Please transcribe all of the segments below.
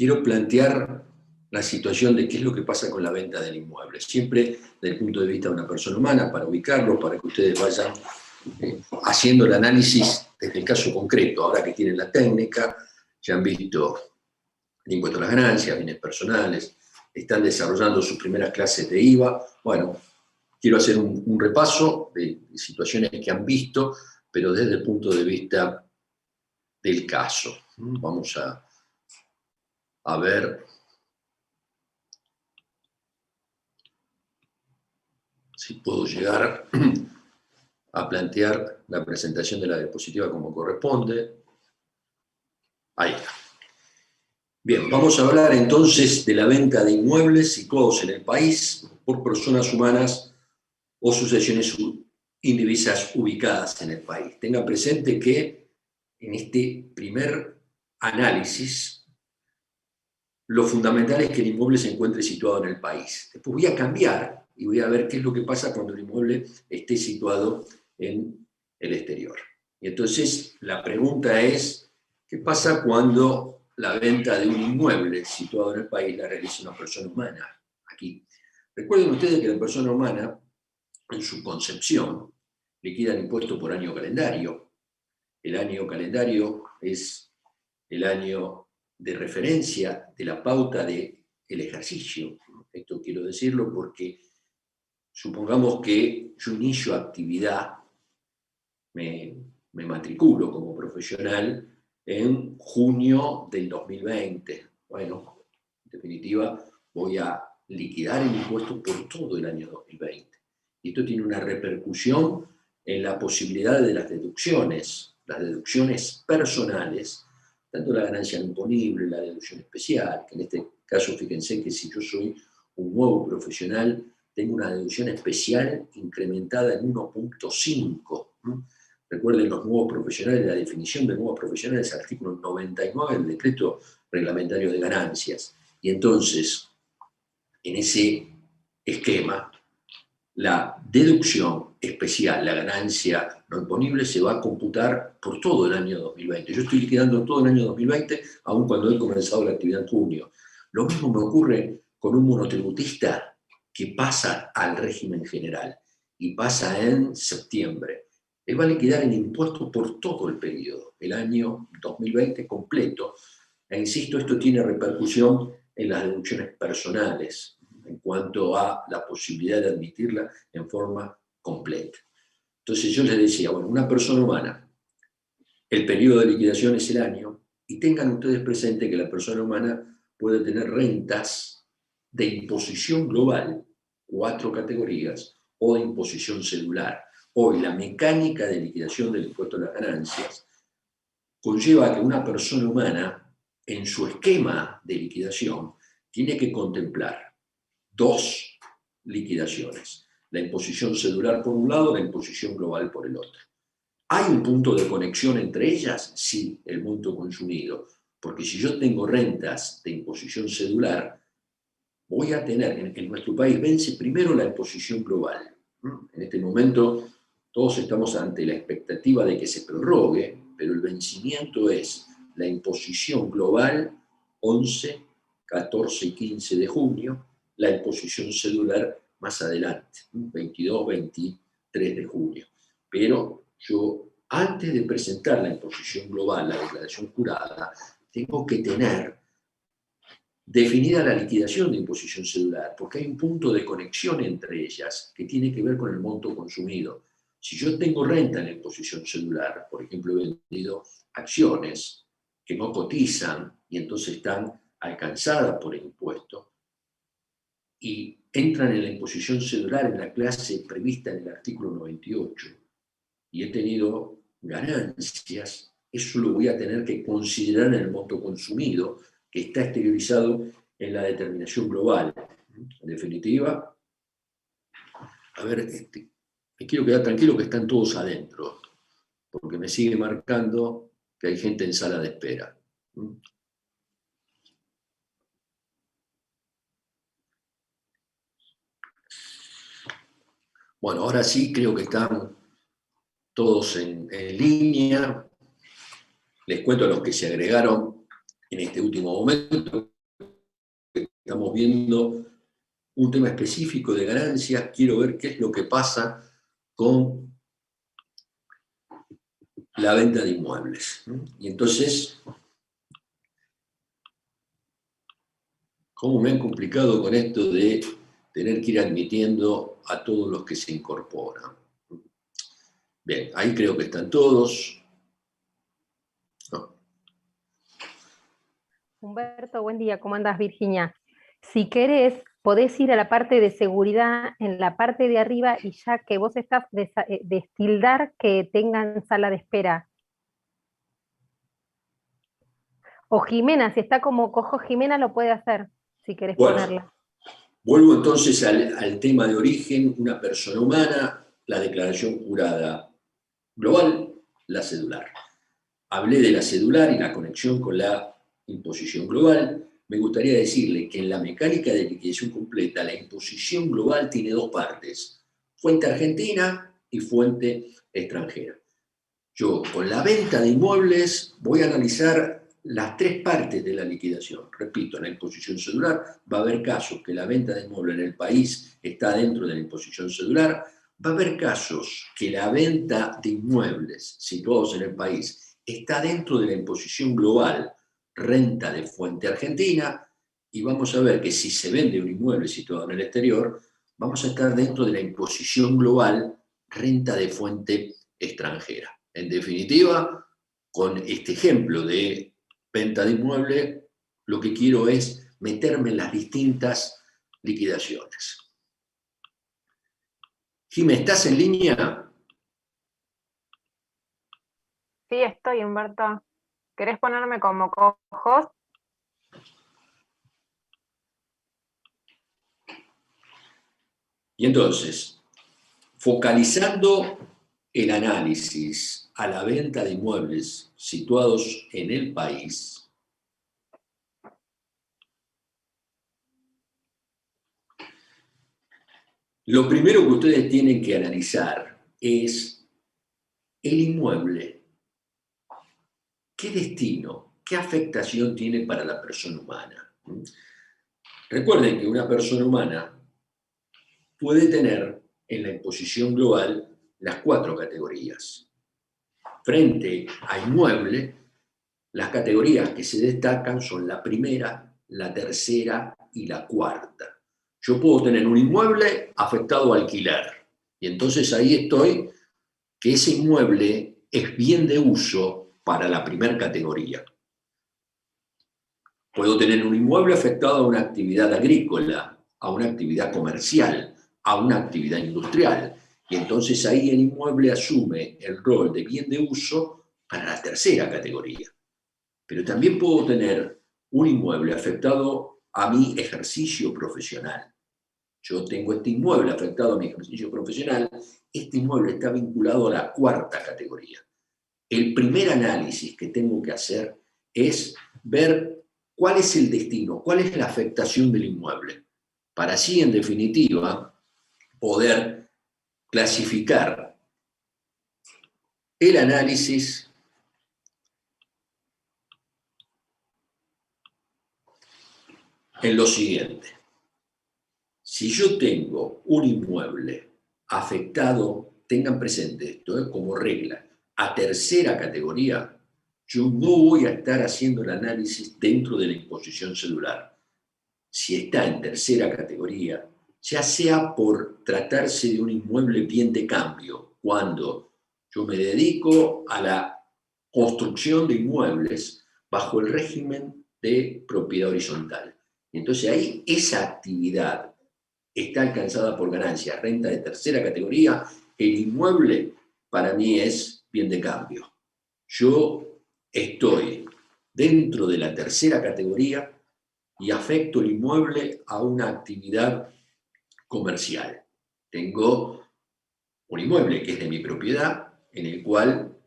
quiero plantear la situación de qué es lo que pasa con la venta del inmueble. Siempre desde el punto de vista de una persona humana, para ubicarlo, para que ustedes vayan haciendo el análisis desde el caso concreto. Ahora que tienen la técnica, ya han visto el impuesto a las ganancias, bienes personales, están desarrollando sus primeras clases de IVA. Bueno, quiero hacer un repaso de situaciones que han visto, pero desde el punto de vista del caso. Vamos a ver si puedo llegar a plantear la presentación de la diapositiva como corresponde. Ahí está. Bien, vamos a hablar entonces de la venta de inmuebles situados en el país por personas humanas o sucesiones indivisas ubicadas en el país. Tengan presente que en este primer análisis lo fundamental es que el inmueble se encuentre situado en el país. Después voy a cambiar y voy a ver qué es lo que pasa cuando el inmueble esté situado en el exterior. Y entonces la pregunta es, ¿qué pasa cuando la venta de un inmueble situado en el país la realiza una persona humana? Aquí. Recuerden ustedes que la persona humana, en su concepción, liquida el impuesto por año calendario. El año calendario es el año de referencia de la pauta del ejercicio. Esto quiero decirlo porque supongamos que yo inicio actividad, me matriculo como profesional en junio del 2020. Bueno, en definitiva, voy a liquidar el impuesto por todo el año 2020. Y esto tiene una repercusión en la posibilidad de las deducciones personales, tanto la ganancia no imponible, la deducción especial, que en este caso fíjense que si yo soy un nuevo profesional, tengo una deducción especial incrementada en 1.5. Recuerden los nuevos profesionales, la definición de nuevos profesionales es el artículo 99 del decreto reglamentario de ganancias. Y entonces, en ese esquema, la deducción especial, la ganancia no imponible, se va a computar por todo el año 2020. Yo estoy liquidando todo el año 2020, aun cuando he comenzado la actividad en junio. Lo mismo me ocurre con un monotributista que pasa al régimen general y pasa en septiembre. Él va a liquidar el impuesto por todo el periodo, el año 2020 completo. E insisto, esto tiene repercusión en las deducciones personales, en cuanto a la posibilidad de admitirla en forma completa. Entonces yo les decía, bueno, una persona humana, el periodo de liquidación es el año, y tengan ustedes presente que la persona humana puede tener rentas de imposición global, 4 categorías, o de imposición celular. Hoy la mecánica de liquidación del impuesto a las ganancias conlleva que una persona humana, en su esquema de liquidación, tiene que contemplar 2 liquidaciones: la imposición celular por un lado, la imposición global por el otro. ¿Hay un punto de conexión entre ellas? Sí, el monto consumido. Porque si yo tengo rentas de imposición celular, voy a tener, en nuestro país vence primero la imposición global. En este momento todos estamos ante la expectativa de que se prorrogue, pero el vencimiento es la imposición global 11, 14 y 15 de junio, la imposición celular más adelante, 22, 23 de junio. Pero yo, antes de presentar la imposición global, la declaración jurada, tengo que tener definida la liquidación de imposición celular, porque hay un punto de conexión entre ellas que tiene que ver con el monto consumido. Si yo tengo renta en la imposición celular, por ejemplo, he vendido acciones que no cotizan y entonces están alcanzadas por el impuesto y entran en la imposición celular en la clase prevista en el artículo 98 y he tenido ganancias, eso lo voy a tener que considerar en el monto consumido que está exteriorizado en la determinación global. En definitiva, a ver, me quiero quedar tranquilo que están todos adentro, porque me sigue marcando que hay gente en sala de espera. Bueno, ahora sí creo que están todos en línea. Les cuento a los que se agregaron en este último momento, estamos viendo un tema específico de ganancias, quiero ver qué es lo que pasa con la venta de inmuebles. Y entonces, ¿cómo me han complicado con esto de tener que ir admitiendo a todos los que se incorporan? Bien, ahí creo que están todos. No. Humberto, buen día, ¿cómo andas, Virginia? Si querés, podés ir a la parte de seguridad en la parte de arriba y ya que vos estás, destildar que tengan sala de espera. O Jimena, si está como cojo Jimena, lo puede hacer, si querés Bueno, ponerla. vuelvo entonces al tema de origen, una persona humana, la declaración jurada global, la cedular. Hablé de la cedular y la conexión con la imposición global. Me gustaría decirle que en la mecánica de liquidación completa, la imposición global tiene dos partes, fuente argentina y fuente extranjera. Yo, con la venta de inmuebles, voy a analizar las tres partes de la liquidación. Repito, en la imposición cedular va a haber casos que la venta de inmuebles en el país está dentro de la imposición cedular, va a haber casos que la venta de inmuebles situados en el país está dentro de la imposición global, renta de fuente argentina, y vamos a ver que si se vende un inmueble situado en el exterior, vamos a estar dentro de la imposición global, renta de fuente extranjera. En definitiva, con este ejemplo de venta de inmueble, lo que quiero es meterme en las distintas liquidaciones. Jimé, ¿estás en línea? Sí, estoy, Humberto. ¿Querés ponerme como co-host? Y entonces, focalizando el análisis a la venta de inmuebles situados en el país, lo primero que ustedes tienen que analizar es el inmueble. ¿Qué destino, qué afectación tiene para la persona humana? Recuerden que una persona humana puede tener en la imposición global las cuatro categorías. Frente a inmueble, las categorías que se destacan son la primera, la tercera y la cuarta. Yo puedo tener un inmueble afectado a alquiler, y entonces ahí estoy que ese inmueble es bien de uso para la primera categoría. Puedo tener un inmueble afectado a una actividad agrícola, a una actividad comercial, a una actividad industrial, y entonces ahí el inmueble asume el rol de bien de uso para la tercera categoría. Pero también puedo tener un inmueble afectado a mi ejercicio profesional. Yo tengo este inmueble afectado a mi ejercicio profesional, este inmueble está vinculado a la cuarta categoría. El primer análisis que tengo que hacer es ver cuál es el destino, cuál es la afectación del inmueble, para así, en definitiva, poder clasificar el análisis en lo siguiente. Si yo tengo un inmueble afectado, tengan presente esto, como regla, a tercera categoría, yo no voy a estar haciendo el análisis dentro de la imposición celular. Si está en tercera categoría, ya sea por tratarse de un inmueble bien de cambio, cuando yo me dedico a la construcción de inmuebles bajo el régimen de propiedad horizontal. Entonces ahí esa actividad está alcanzada por ganancias, renta de tercera categoría, el inmueble para mí es bien de cambio. Yo estoy dentro de la tercera categoría y afecto el inmueble a una actividad comercial. Tengo un inmueble que es de mi propiedad, en el cual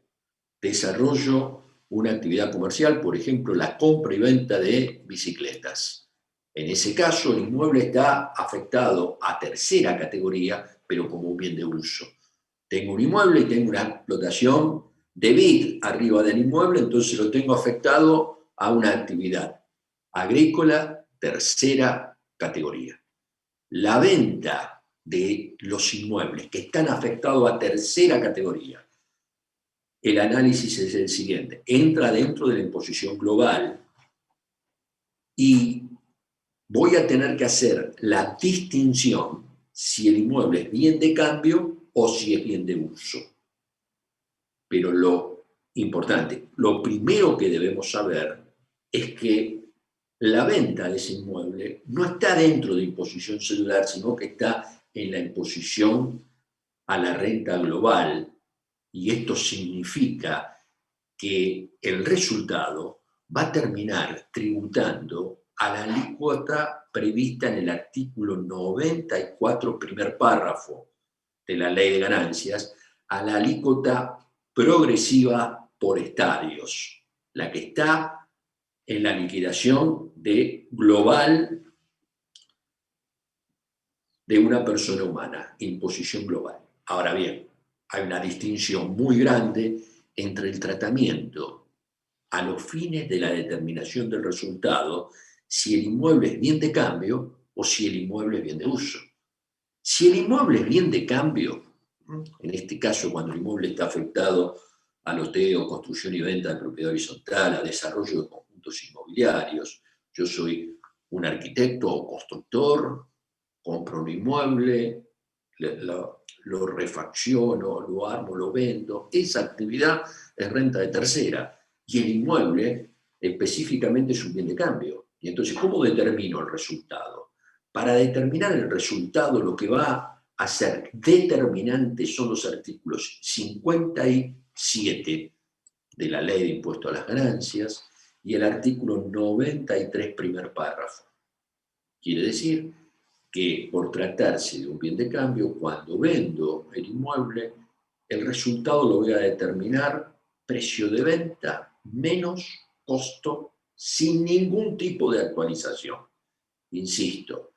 desarrollo una actividad comercial, por ejemplo, la compra y venta de bicicletas. En ese caso, el inmueble está afectado a tercera categoría, pero como un bien de uso. Tengo un inmueble y tengo una explotación de BIT arriba del inmueble, entonces lo tengo afectado a una actividad agrícola, tercera categoría. La venta de los inmuebles que están afectados a tercera categoría, el análisis es el siguiente: entra dentro de la imposición global y voy a tener que hacer la distinción si el inmueble es bien de cambio o si es bien de uso. Pero lo importante, lo primero que debemos saber es que la venta de ese inmueble no está dentro de imposición celular, sino que está en la imposición a la renta global. Y esto significa que el resultado va a terminar tributando a la alícuota prevista en el artículo 94, primer párrafo de la Ley de Ganancias, a la alícuota progresiva por estadios, la que está en la liquidación de global de una persona humana, imposición global. Ahora bien, hay una distinción muy grande entre el tratamiento a los fines de la determinación del resultado, si el inmueble es bien de cambio o si el inmueble es bien de uso. Si el inmueble es bien de cambio, en este caso cuando el inmueble está afectado a loteo, construcción y venta de propiedad horizontal, a desarrollo de conjuntos inmobiliarios, yo soy un arquitecto o constructor, compro un inmueble, lo refacciono, lo armo, lo vendo, esa actividad es renta de tercera y el inmueble específicamente es un bien de cambio. Y entonces, ¿cómo determino el resultado? Para determinar el resultado, lo que va a ser determinante son los artículos 57 de la Ley de Impuesto a las Ganancias y el artículo 93, primer párrafo. Quiere decir que por tratarse de un bien de cambio, cuando vendo el inmueble, el resultado lo voy a determinar precio de venta menos costo sin ningún tipo de actualización. Insisto,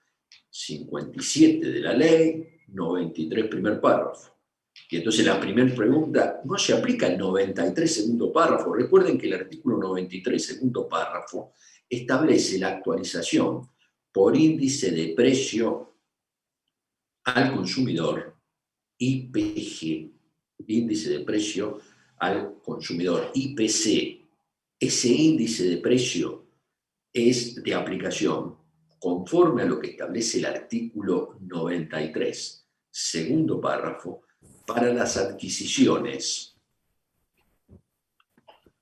57 de la ley, 93 primer párrafo. Y entonces la primera pregunta, ¿no se aplica el 93 segundo párrafo? Recuerden que el artículo 93 segundo párrafo establece la actualización por índice de precio al consumidor, IPG, índice de precio al consumidor, IPC. Ese índice de precio es de aplicación conforme a lo que establece el artículo 93, segundo párrafo, para las adquisiciones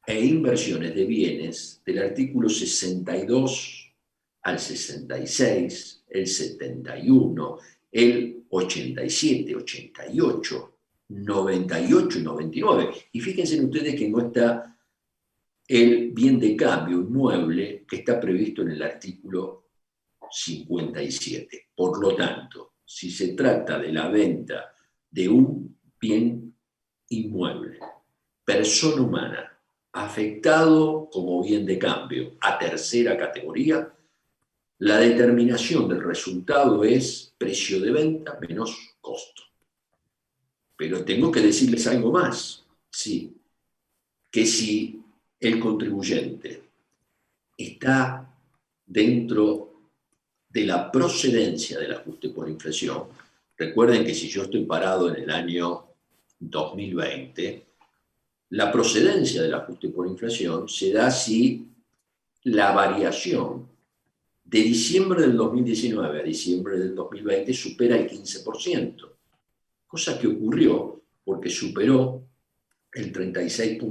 e inversiones de bienes del artículo 62 al 66, el 71, el 87, 88, 98 y 99. Y fíjense ustedes que no está el bien de cambio inmueble que está previsto en el artículo 57. Por lo tanto, si se trata de la venta de un bien inmueble, persona humana, afectado como bien de cambio a tercera categoría, la determinación del resultado es precio de venta menos costo. Pero tengo que decirles algo más, sí, que si el contribuyente está dentro de la procedencia del ajuste por inflación, recuerden que si yo estoy parado en el año 2020, la procedencia del ajuste por inflación se da si la variación de diciembre del 2019 a diciembre del 2020 supera el 15%, cosa que ocurrió porque superó el 36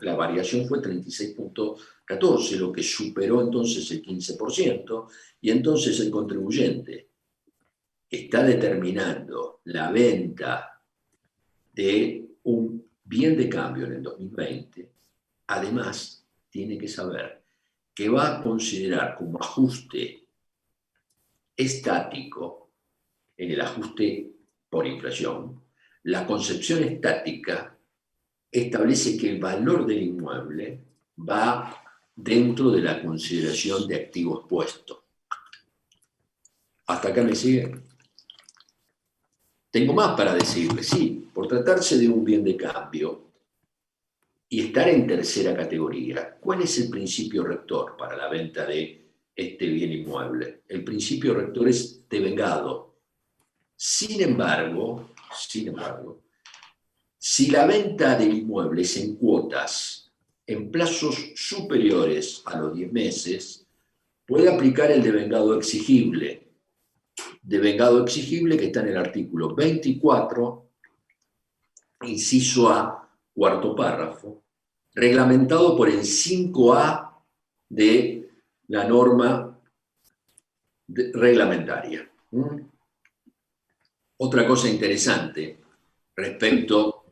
la variación fue 36.14, lo que superó entonces el 15%, y entonces el contribuyente está determinando la venta de un bien de cambio en el 2020, además tiene que saber que va a considerar como ajuste estático en el ajuste por inflación. La concepción estática establece que el valor del inmueble va dentro de la consideración de activo expuesto. ¿Hasta acá me siguen? Tengo más para decirles, sí, por tratarse de un bien de cambio, y estar en tercera categoría, ¿cuál es el principio rector para la venta de este bien inmueble? El principio rector es devengado. Sin embargo, si la venta del inmueble es en cuotas, en plazos superiores a los 10 meses, puede aplicar el devengado exigible. Devengado exigible que está en el artículo 24, inciso A, cuarto párrafo, reglamentado por el 5A de la norma reglamentaria. Otra cosa interesante respecto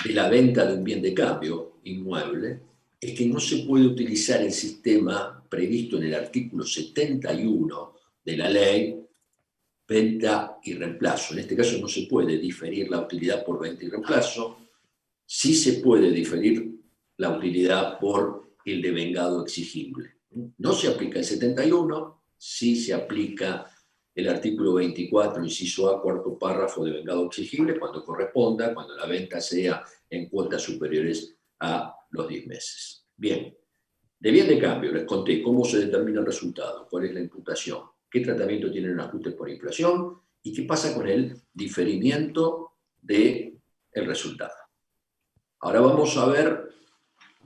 de la venta de un bien de cambio inmueble es que no se puede utilizar el sistema previsto en el artículo 71 de la ley venta y reemplazo. En este caso no se puede diferir la utilidad por venta y reemplazo, sí se puede diferir la utilidad por el devengado exigible. No se aplica el 71, sí se aplica el artículo 24, inciso A, cuarto párrafo, devengado exigible, cuando corresponda, cuando la venta sea en cuotas superiores a los 10 meses. Bien, de bien de cambio les conté cómo se determina el resultado, cuál es la imputación, qué tratamiento tienen ajustes por inflación y qué pasa con el diferimiento del resultado. Ahora vamos a ver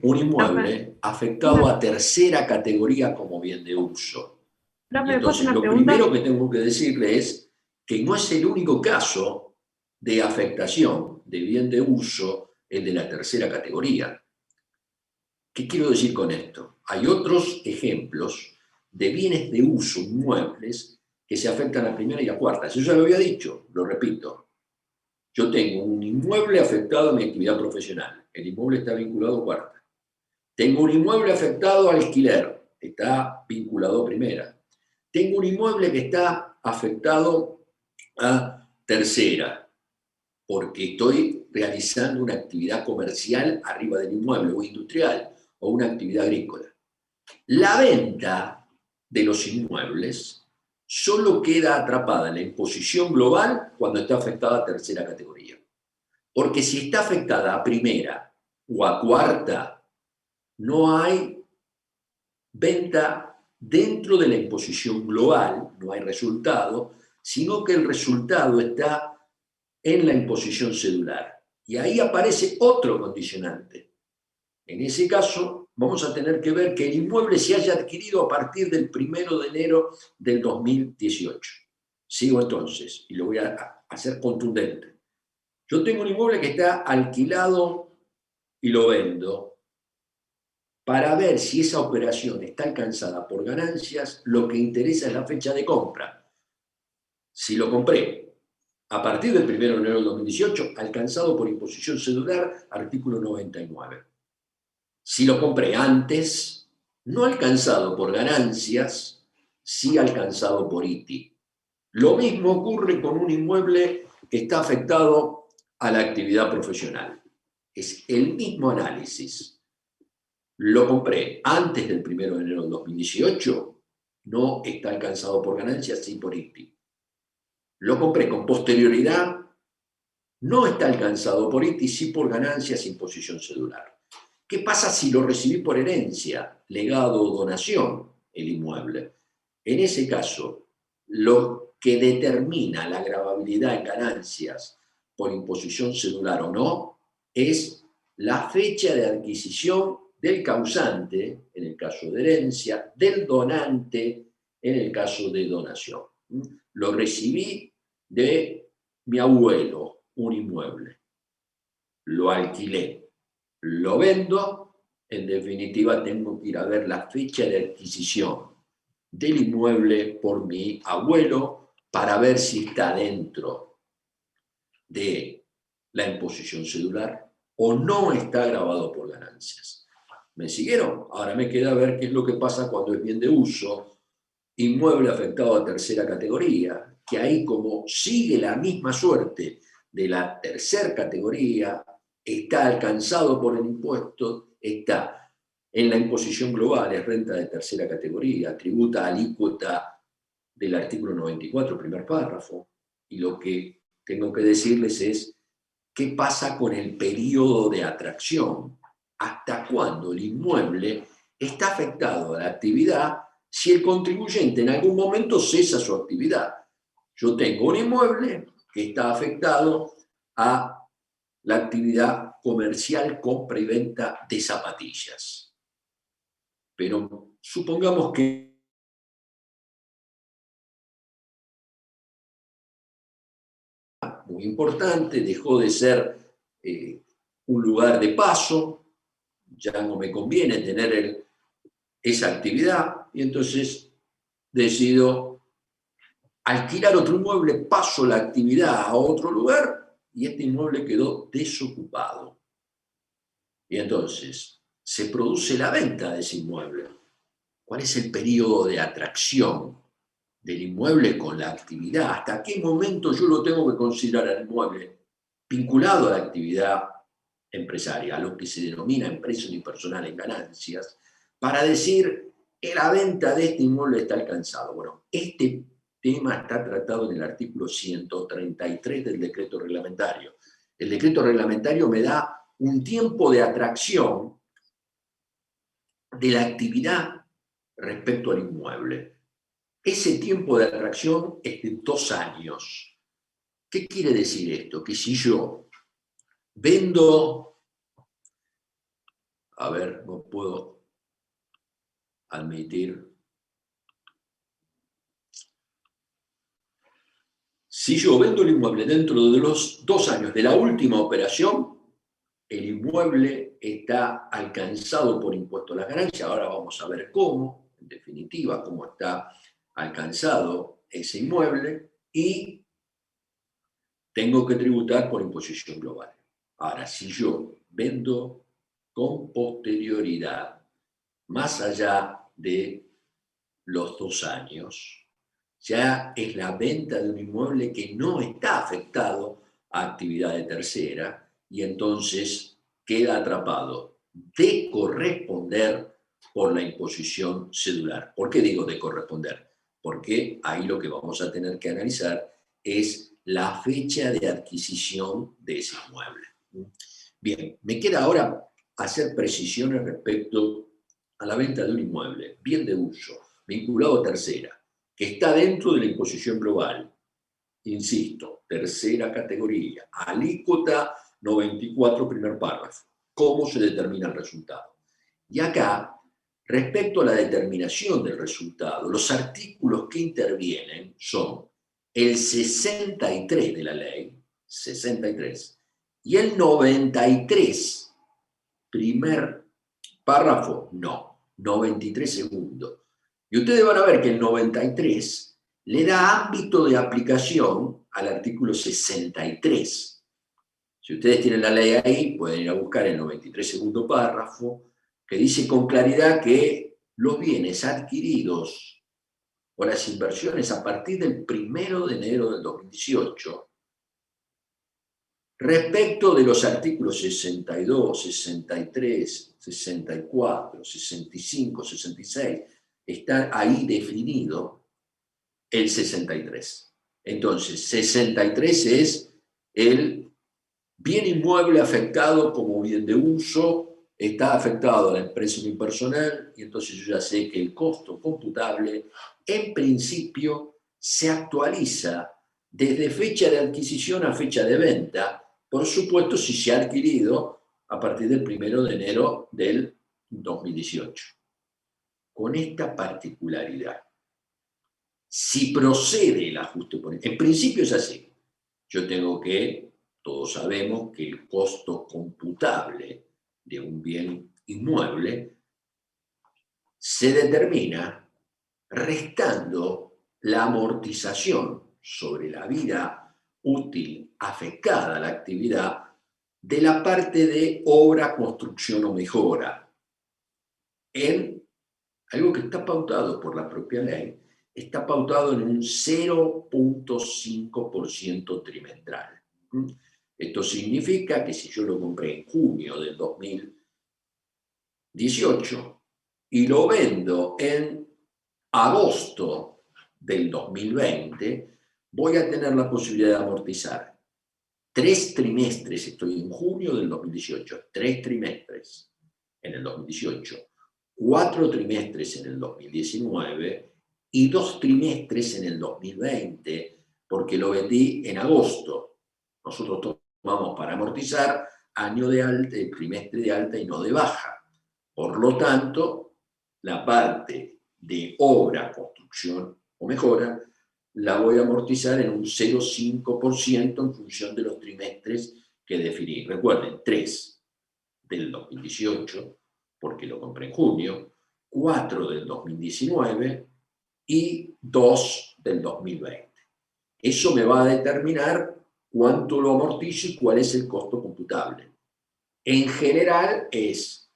un inmueble afectado a tercera categoría como bien de uso. Y entonces lo primero que tengo que decirle es que no es el único caso de afectación de bien de uso el de la tercera categoría. ¿Qué quiero decir con esto? Hay otros ejemplos de bienes de uso inmuebles que se afectan a primera y a cuarta. Yo ya lo había dicho, lo repito. Yo tengo un inmueble afectado a mi actividad profesional. El inmueble está vinculado a cuarta. Tengo un inmueble afectado a alquiler. Está vinculado a primera. Tengo un inmueble que está afectado a tercera, porque estoy realizando una actividad comercial arriba del inmueble, o industrial, o una actividad agrícola. La venta de los inmuebles solo queda atrapada en la imposición global cuando está afectada a tercera categoría. Porque si está afectada a primera o a cuarta, no hay venta dentro de la imposición global, no hay resultado, sino que el resultado está en la imposición cedular. Y ahí aparece otro condicionante. En ese caso, vamos a tener que ver que el inmueble se haya adquirido a partir del 1 de enero del 2018. Sigo entonces, y lo voy a hacer contundente. Yo tengo un inmueble que está alquilado y lo vendo. Para ver si esa operación está alcanzada por ganancias, lo que interesa es la fecha de compra. Si lo compré a partir del 1 de enero del 2018, alcanzado por imposición cedular, artículo 99. Si lo compré antes, no alcanzado por ganancias, sí alcanzado por ITI. Lo mismo ocurre con un inmueble que está afectado a la actividad profesional. Es el mismo análisis. Lo compré antes del 1 de enero del 2018, no está alcanzado por ganancias, sí por ITI. Lo compré con posterioridad, no está alcanzado por ITI, sí por ganancias, imposición cedular. ¿Qué pasa si lo recibí por herencia, legado o donación, el inmueble? En ese caso, lo que determina la gravabilidad en ganancias por imposición cedular o no es la fecha de adquisición del causante, en el caso de herencia, del donante, en el caso de donación. Lo recibí de mi abuelo, un inmueble. Lo alquilé. Lo vendo. En definitiva, tengo que ir a ver la fecha de adquisición del inmueble por mi abuelo para ver si está dentro de la imposición cedular o no está gravado por ganancias. ¿Me siguieron? Ahora me queda ver qué es lo que pasa cuando es bien de uso, inmueble afectado a tercera categoría, que ahí como sigue la misma suerte de la tercera categoría, está alcanzado por el impuesto, está en la imposición global, es renta de tercera categoría, tributa alícuota del artículo 94, primer párrafo, y lo que tengo que decirles es qué pasa con el periodo de atracción hasta cuándo el inmueble está afectado a la actividad si el contribuyente en algún momento cesa su actividad. Yo tengo un inmueble que está afectado a la actividad comercial, compra y venta de zapatillas. Pero supongamos que muy importante, dejó de ser un lugar de paso, ya no me conviene tener esa actividad, y entonces decido alquilar otro inmueble, paso la actividad a otro lugar, y este inmueble quedó desocupado. Y entonces se produce la venta de ese inmueble. ¿Cuál es el periodo de atracción del inmueble con la actividad? ¿Hasta qué momento yo lo tengo que considerar al inmueble vinculado a la actividad empresaria, a lo que se denomina empresa unipersonal en ganancias, para decir que la venta de este inmueble está alcanzado? Bueno, este tema está tratado en el artículo 133 del decreto reglamentario. El decreto reglamentario me da un tiempo de atracción de la actividad respecto al inmueble. Ese tiempo de atracción es de 2 años. ¿Qué quiere decir esto? Que si yo vendo, a ver, no puedo admitir, si yo vendo el inmueble dentro de los 2 años de la última operación, el inmueble está alcanzado por impuesto a las ganancias. Ahora vamos a ver cómo, en definitiva, cómo está alcanzado ese inmueble, y tengo que tributar por imposición global. Ahora, si yo vendo con posterioridad, más allá de los 2 años, ya es la venta de un inmueble que no está afectado a actividad de tercera, y entonces queda atrapado de corresponder por la imposición cedular. ¿Por qué digo de corresponder? Porque ahí lo que vamos a tener que analizar es la fecha de adquisición de ese inmueble. Bien, me queda ahora hacer precisiones respecto a la venta de un inmueble, bien de uso, vinculado a tercera, que está dentro de la imposición global. Insisto, tercera categoría, alícuota 94, primer párrafo. ¿Cómo se determina el resultado? Y acá, respecto a la determinación del resultado, los artículos que intervienen son el 63 de la ley, 63, y el 93, primer párrafo, no, 93 segundo. Y ustedes van a ver que el 93 le da ámbito de aplicación al artículo 63. Si ustedes tienen la ley ahí, pueden ir a buscar el 93 segundo párrafo, que dice con claridad que los bienes adquiridos o las inversiones a partir del 1 de enero del 2018, respecto de los artículos 62, 63, 64, 65, 66, está ahí definido el 63. Entonces, 63 es el bien inmueble afectado como bien de uso, está afectado a la empresa unipersonal, y entonces yo ya sé que el costo computable, en principio, se actualiza desde fecha de adquisición a fecha de venta, por supuesto si se ha adquirido a partir del 1 de enero del 2018. Con esta particularidad, si procede el ajuste por... En principio es así. Yo tengo que, todos sabemos que el costo computable de un bien inmueble se determina restando la amortización sobre la vida útil afectada a la actividad de la parte de obra, construcción o mejora, en algo que está pautado por la propia ley, está pautado en un 0.5% trimestral. Esto significa que si yo lo compré en junio del 2018 y lo vendo en agosto del 2020, voy a tener la posibilidad de amortizar 3 trimestres. Estoy en junio del 2018, 3 trimestres. en el 2018, 4 trimestres en el 2019 y 2 trimestres en el 2020, porque lo vendí en agosto. Nosotros tomamos para amortizar año de alta, trimestre de alta y no de baja. Por lo tanto, la parte de obra, construcción o mejora, la voy a amortizar en un 0,5% en función de los trimestres que definí. Recuerden, 3 del 2018, porque lo compré en junio, 4 del 2019 y 2 del 2020. Eso me va a determinar cuánto lo amortizo y cuál es el costo computable. En general es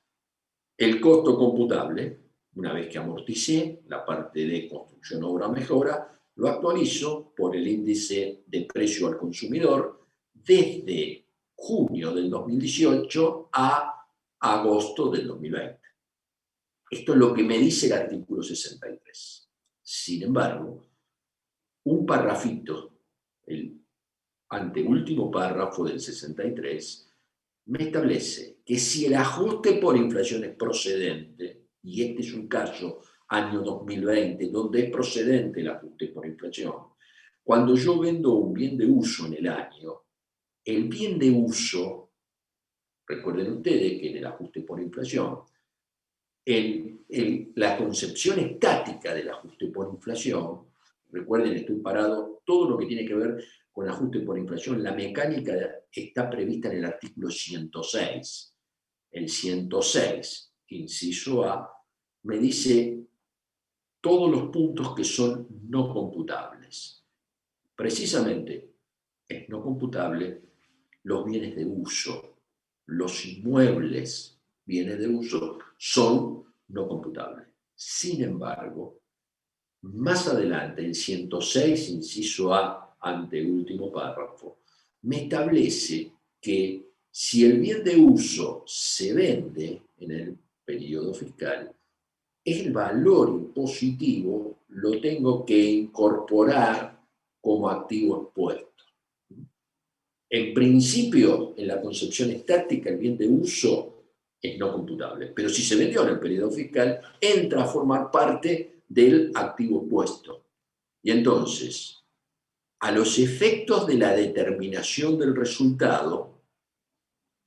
el costo computable, una vez que amorticé la parte de construcción, obra, mejora, lo actualizo por el índice de precio al consumidor desde junio del 2018 a agosto del 2020. Esto es lo que me dice el artículo 63. Sin embargo, un parrafito, el anteúltimo párrafo del 63, me establece que si el ajuste por inflación es procedente, y este es un caso año 2020, donde es procedente el ajuste por inflación, cuando yo vendo un bien de uso en el año, el bien de uso, recuerden ustedes que en el ajuste por inflación, la concepción estática del ajuste por inflación, recuerden, estoy parado, todo lo que tiene que ver con ajuste por inflación, la mecánica está prevista en el artículo 106. El 106, inciso A, me dice todos los puntos que son no computables. Precisamente es no computable los bienes de uso, los inmuebles, bienes de uso, son no computables. Sin embargo, más adelante, el 106, inciso A, anteúltimo párrafo, me establece que si el bien de uso se vende en el periodo fiscal, el valor impositivo lo tengo que incorporar como activo expuesto. En principio, en la concepción estática, el bien de uso es no computable, pero si se vendió en el periodo fiscal, entra a formar parte del activo puesto. Y entonces, a los efectos de la determinación del resultado,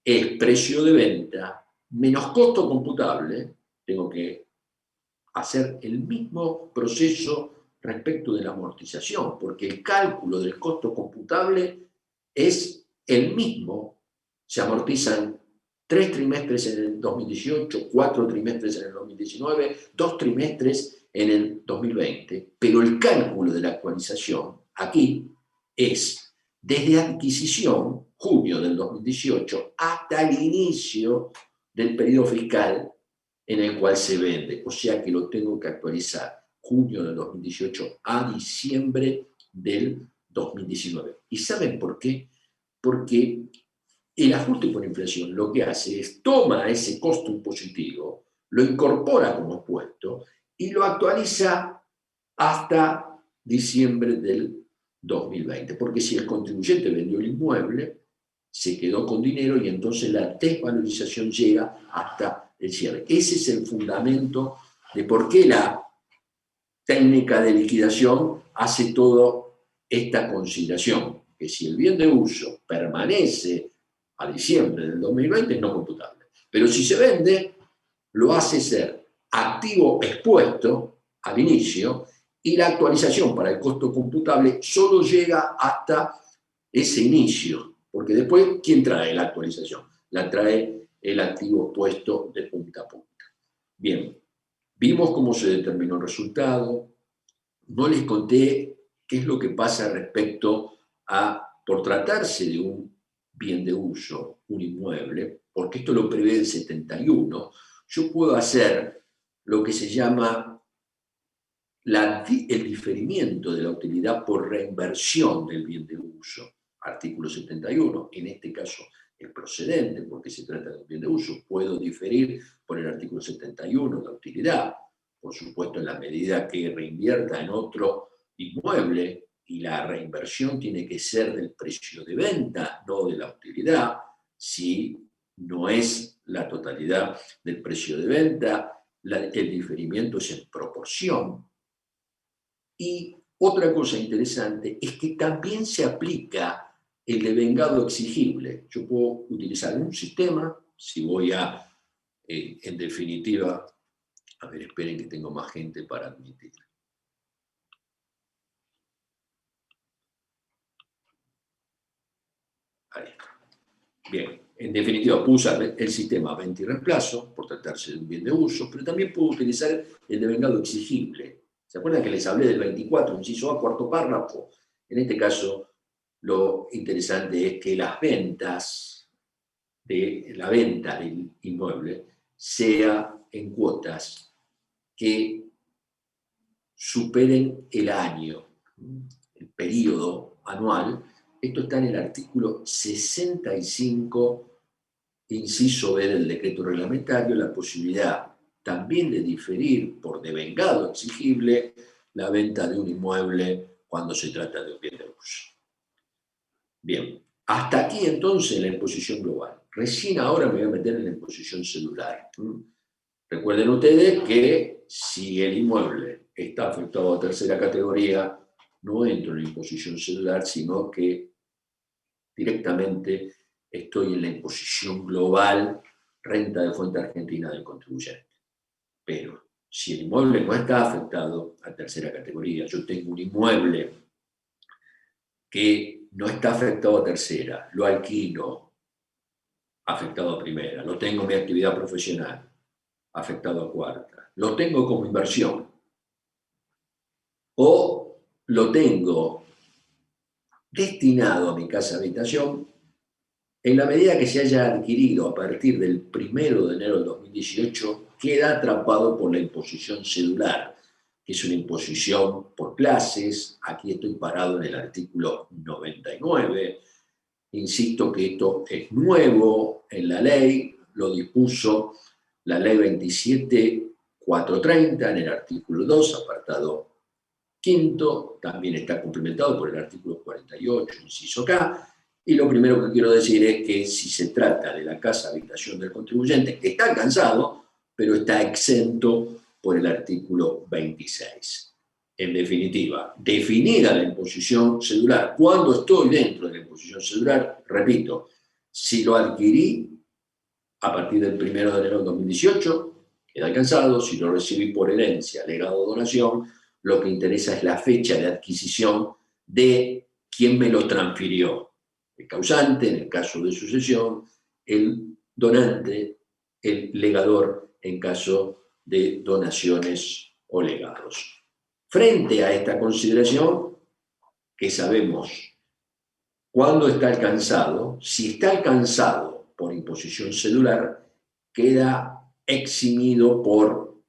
el precio de venta menos costo computable, tengo que hacer el mismo proceso respecto de la amortización, porque el cálculo del costo computable es el mismo. Se amortizan 3 trimestres en el 2018, 4 trimestres en el 2019, 2 trimestres en el 2020, pero el cálculo de la actualización aquí es desde adquisición, junio del 2018, hasta el inicio del periodo fiscal en el cual se vende. O sea que lo tengo que actualizar junio del 2018 a diciembre del 2019. ¿Y saben por qué? Porque el ajuste por inflación lo que hace es toma ese costo impositivo, lo incorpora como expuesto y lo actualiza hasta diciembre del 2020. Porque si el contribuyente vendió el inmueble, se quedó con dinero y entonces la desvalorización llega hasta el cierre. Ese es el fundamento de por qué la técnica de liquidación hace toda esta consideración, que si el bien de uso permanece a diciembre del 2020 es no computable. Pero si se vende, lo hace ser activo expuesto al inicio y la actualización para el costo computable solo llega hasta ese inicio, porque después, ¿quién trae la actualización? La trae el activo puesto de punta a punta. Bien, vimos cómo se determinó el resultado. No les conté qué es lo que pasa respecto a, por tratarse de un bien de uso, un inmueble, porque esto lo prevé el 71, yo puedo hacer lo que se llama el diferimiento de la utilidad por reinversión del bien de uso. Artículo 71, en este caso es procedente porque se trata de un bien de uso. Puedo diferir por el artículo 71 la utilidad, por supuesto en la medida que reinvierta en otro inmueble, y la reinversión tiene que ser del precio de venta, no de la utilidad. Si no es la totalidad del precio de venta, el diferimiento es en proporción. Y otra cosa interesante es que también se aplica el devengado exigible. Yo puedo utilizar un sistema, si voy a, en definitiva, a ver, esperen que tengo más gente para admitir. Ahí está. Bien, en definitiva, puedo usar el sistema venta y reemplazo, por tratarse de un bien de uso, pero también puedo utilizar el devengado exigible. ¿Se acuerdan que les hablé del 24, inciso A, cuarto párrafo? En este caso, lo interesante es que las ventas, la venta del inmueble, sea en cuotas que superen el año, el periodo anual. Esto está en el artículo 65, inciso B del decreto reglamentario, la posibilidad también de diferir por devengado exigible la venta de un inmueble cuando se trata de un bien de uso. Bien, hasta aquí entonces la imposición global. Recién ahora me voy a meter en la imposición celular. Recuerden ustedes que si el inmueble está afectado a tercera categoría, no entro en la imposición celular, sino que directamente estoy en la imposición global, renta de fuente argentina del contribuyente. Pero si el inmueble no está afectado a tercera categoría, yo tengo un inmueble que no está afectado a tercera, lo alquilo, afectado a primera, lo tengo en mi actividad profesional, afectado a cuarta, lo tengo como inversión, o lo tengo destinado a mi casa habitación, en la medida que se haya adquirido a partir del 1 de enero del 2018, queda atrapado por la imposición celular, que es una imposición por clases. Aquí estoy parado en el artículo 99. Insisto que esto es nuevo en la ley, lo dispuso la ley 27.430 en el artículo 2, apartado quinto, también está complementado por el artículo 48, inciso K, y lo primero que quiero decir es que si se trata de la casa habitación del contribuyente, está alcanzado, pero está exento por el artículo 26. En definitiva, definida la imposición celular, cuando estoy dentro de la imposición celular, repito, si lo adquirí a partir del 1 de enero de 2018, queda alcanzado. Si lo recibí por herencia, legado o donación, lo que interesa es la fecha de adquisición de quien me lo transfirió. El causante, en el caso de sucesión, el donante, el legador, en caso de donaciones o legados. Frente a esta consideración, que sabemos cuándo está alcanzado, si está alcanzado por imposición celular, queda eximido por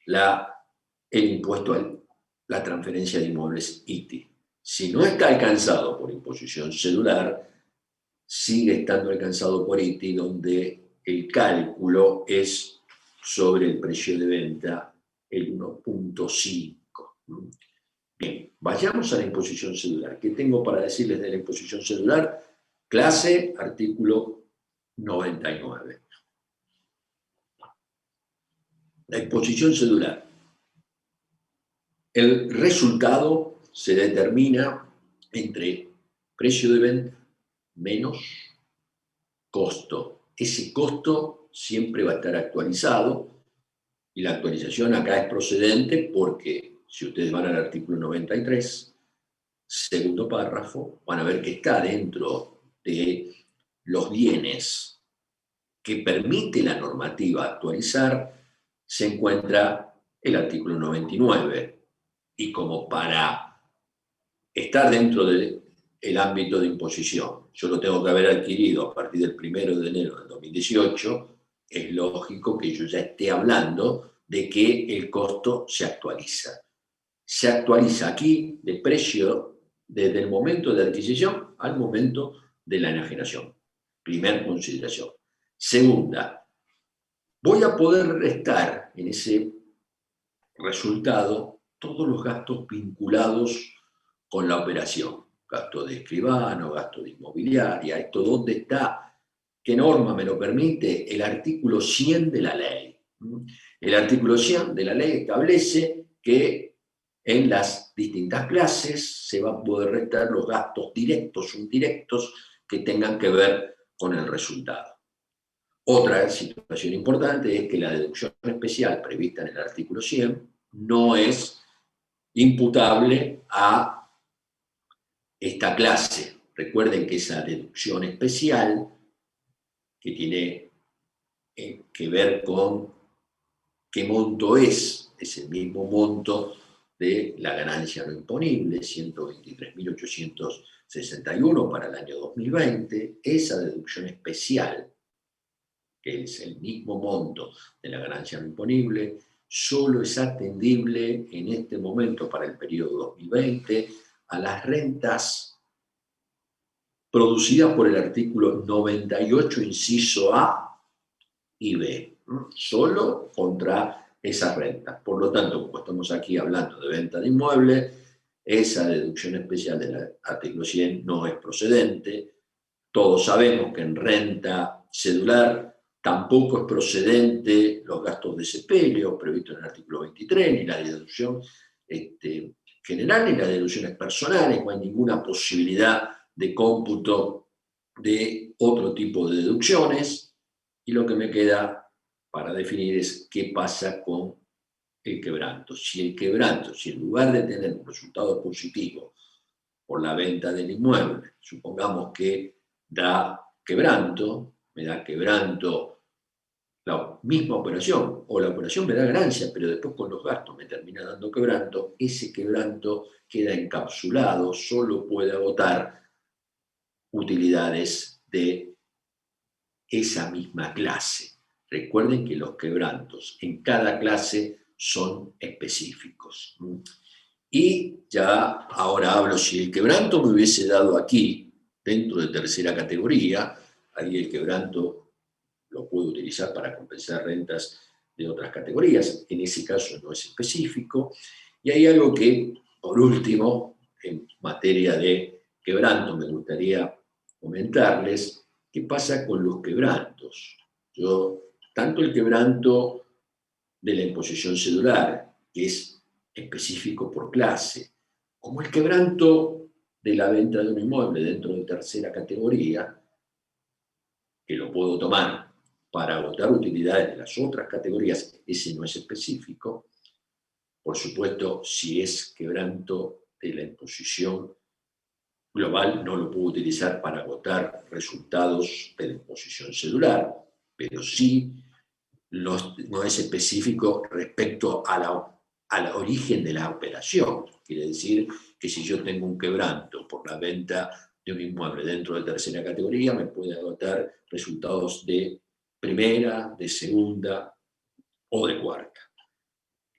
el impuesto a la transferencia de inmuebles ITI. Si no está alcanzado por imposición celular, sigue estando alcanzado por ITI, donde el cálculo es sobre el precio de venta, el 1.5. Bien, vayamos a la imposición celular. ¿Qué tengo para decirles de la imposición celular? Clase, artículo 99. La imposición celular. El resultado se determina entre precio de venta menos costo. Ese costo siempre va a estar actualizado y la actualización acá es procedente porque si ustedes van al artículo 93, segundo párrafo, van a ver que está dentro de los bienes que permite la normativa actualizar, se encuentra el artículo 99. Y como para estar dentro del ámbito de imposición, yo lo tengo que haber adquirido a partir del 1 de enero del 2018, es lógico que yo ya esté hablando de que el costo se actualiza. Se actualiza aquí de precio desde el momento de adquisición al momento de la enajenación. Primera consideración. Segunda, voy a poder restar en ese resultado todos los gastos vinculados con la operación. Gasto de escribano, gasto de inmobiliaria. ¿Esto dónde está? ¿Qué norma me lo permite? El artículo 100 de la ley. El artículo 100 de la ley establece que en las distintas clases se va a poder restar los gastos directos o indirectos que tengan que ver con el resultado. Otra situación importante es que la deducción especial prevista en el artículo 100 no es imputable a esta clase. Recuerden que esa deducción especial, que tiene que ver con qué monto es el mismo monto de la ganancia no imponible, 123.861 para el año 2020, esa deducción especial, que es el mismo monto de la ganancia no imponible, solo es atendible en este momento para el periodo 2020 a las rentas producidas por el artículo 98, inciso A y B, solo contra esas rentas. Por lo tanto, como estamos aquí hablando de venta de inmuebles, esa deducción especial del artículo 100 no es procedente. Todos sabemos que en renta cedular tampoco es procedente los gastos de sepelio previstos en el artículo 23, ni la deducción general, ni las deducciones personales. No hay ninguna posibilidad de cómputo de otro tipo de deducciones. Y lo que me queda para definir es qué pasa con el quebranto. Si en lugar de tener un resultado positivo por la venta del inmueble, supongamos que da quebranto, me da quebranto la misma operación, o la operación me da ganancia, pero después con los gastos me termina dando quebranto, ese quebranto queda encapsulado, solo puede agotar utilidades de esa misma clase. Recuerden que los quebrantos en cada clase son específicos. Y ya ahora hablo, si el quebranto me hubiese dado aquí, dentro de tercera categoría, ahí el quebranto lo puedo utilizar para compensar rentas de otras categorías, en ese caso no es específico. Y hay algo que, por último, en materia de quebranto, me gustaría comentarles qué pasa con los quebrantos. Tanto el quebranto de la imposición cedular, que es específico por clase, como el quebranto de la venta de un inmueble dentro de tercera categoría, que lo puedo tomar para agotar utilidades de las otras categorías, ese no es específico. Por supuesto, si es quebranto de la imposición global, no lo puedo utilizar para agotar resultados de la imposición cedular, pero sí no es específico respecto al origen de la operación. Quiere decir que si yo tengo un quebranto por la venta de un inmueble dentro de tercera categoría, me puede agotar resultados de primera, de segunda o de cuarta.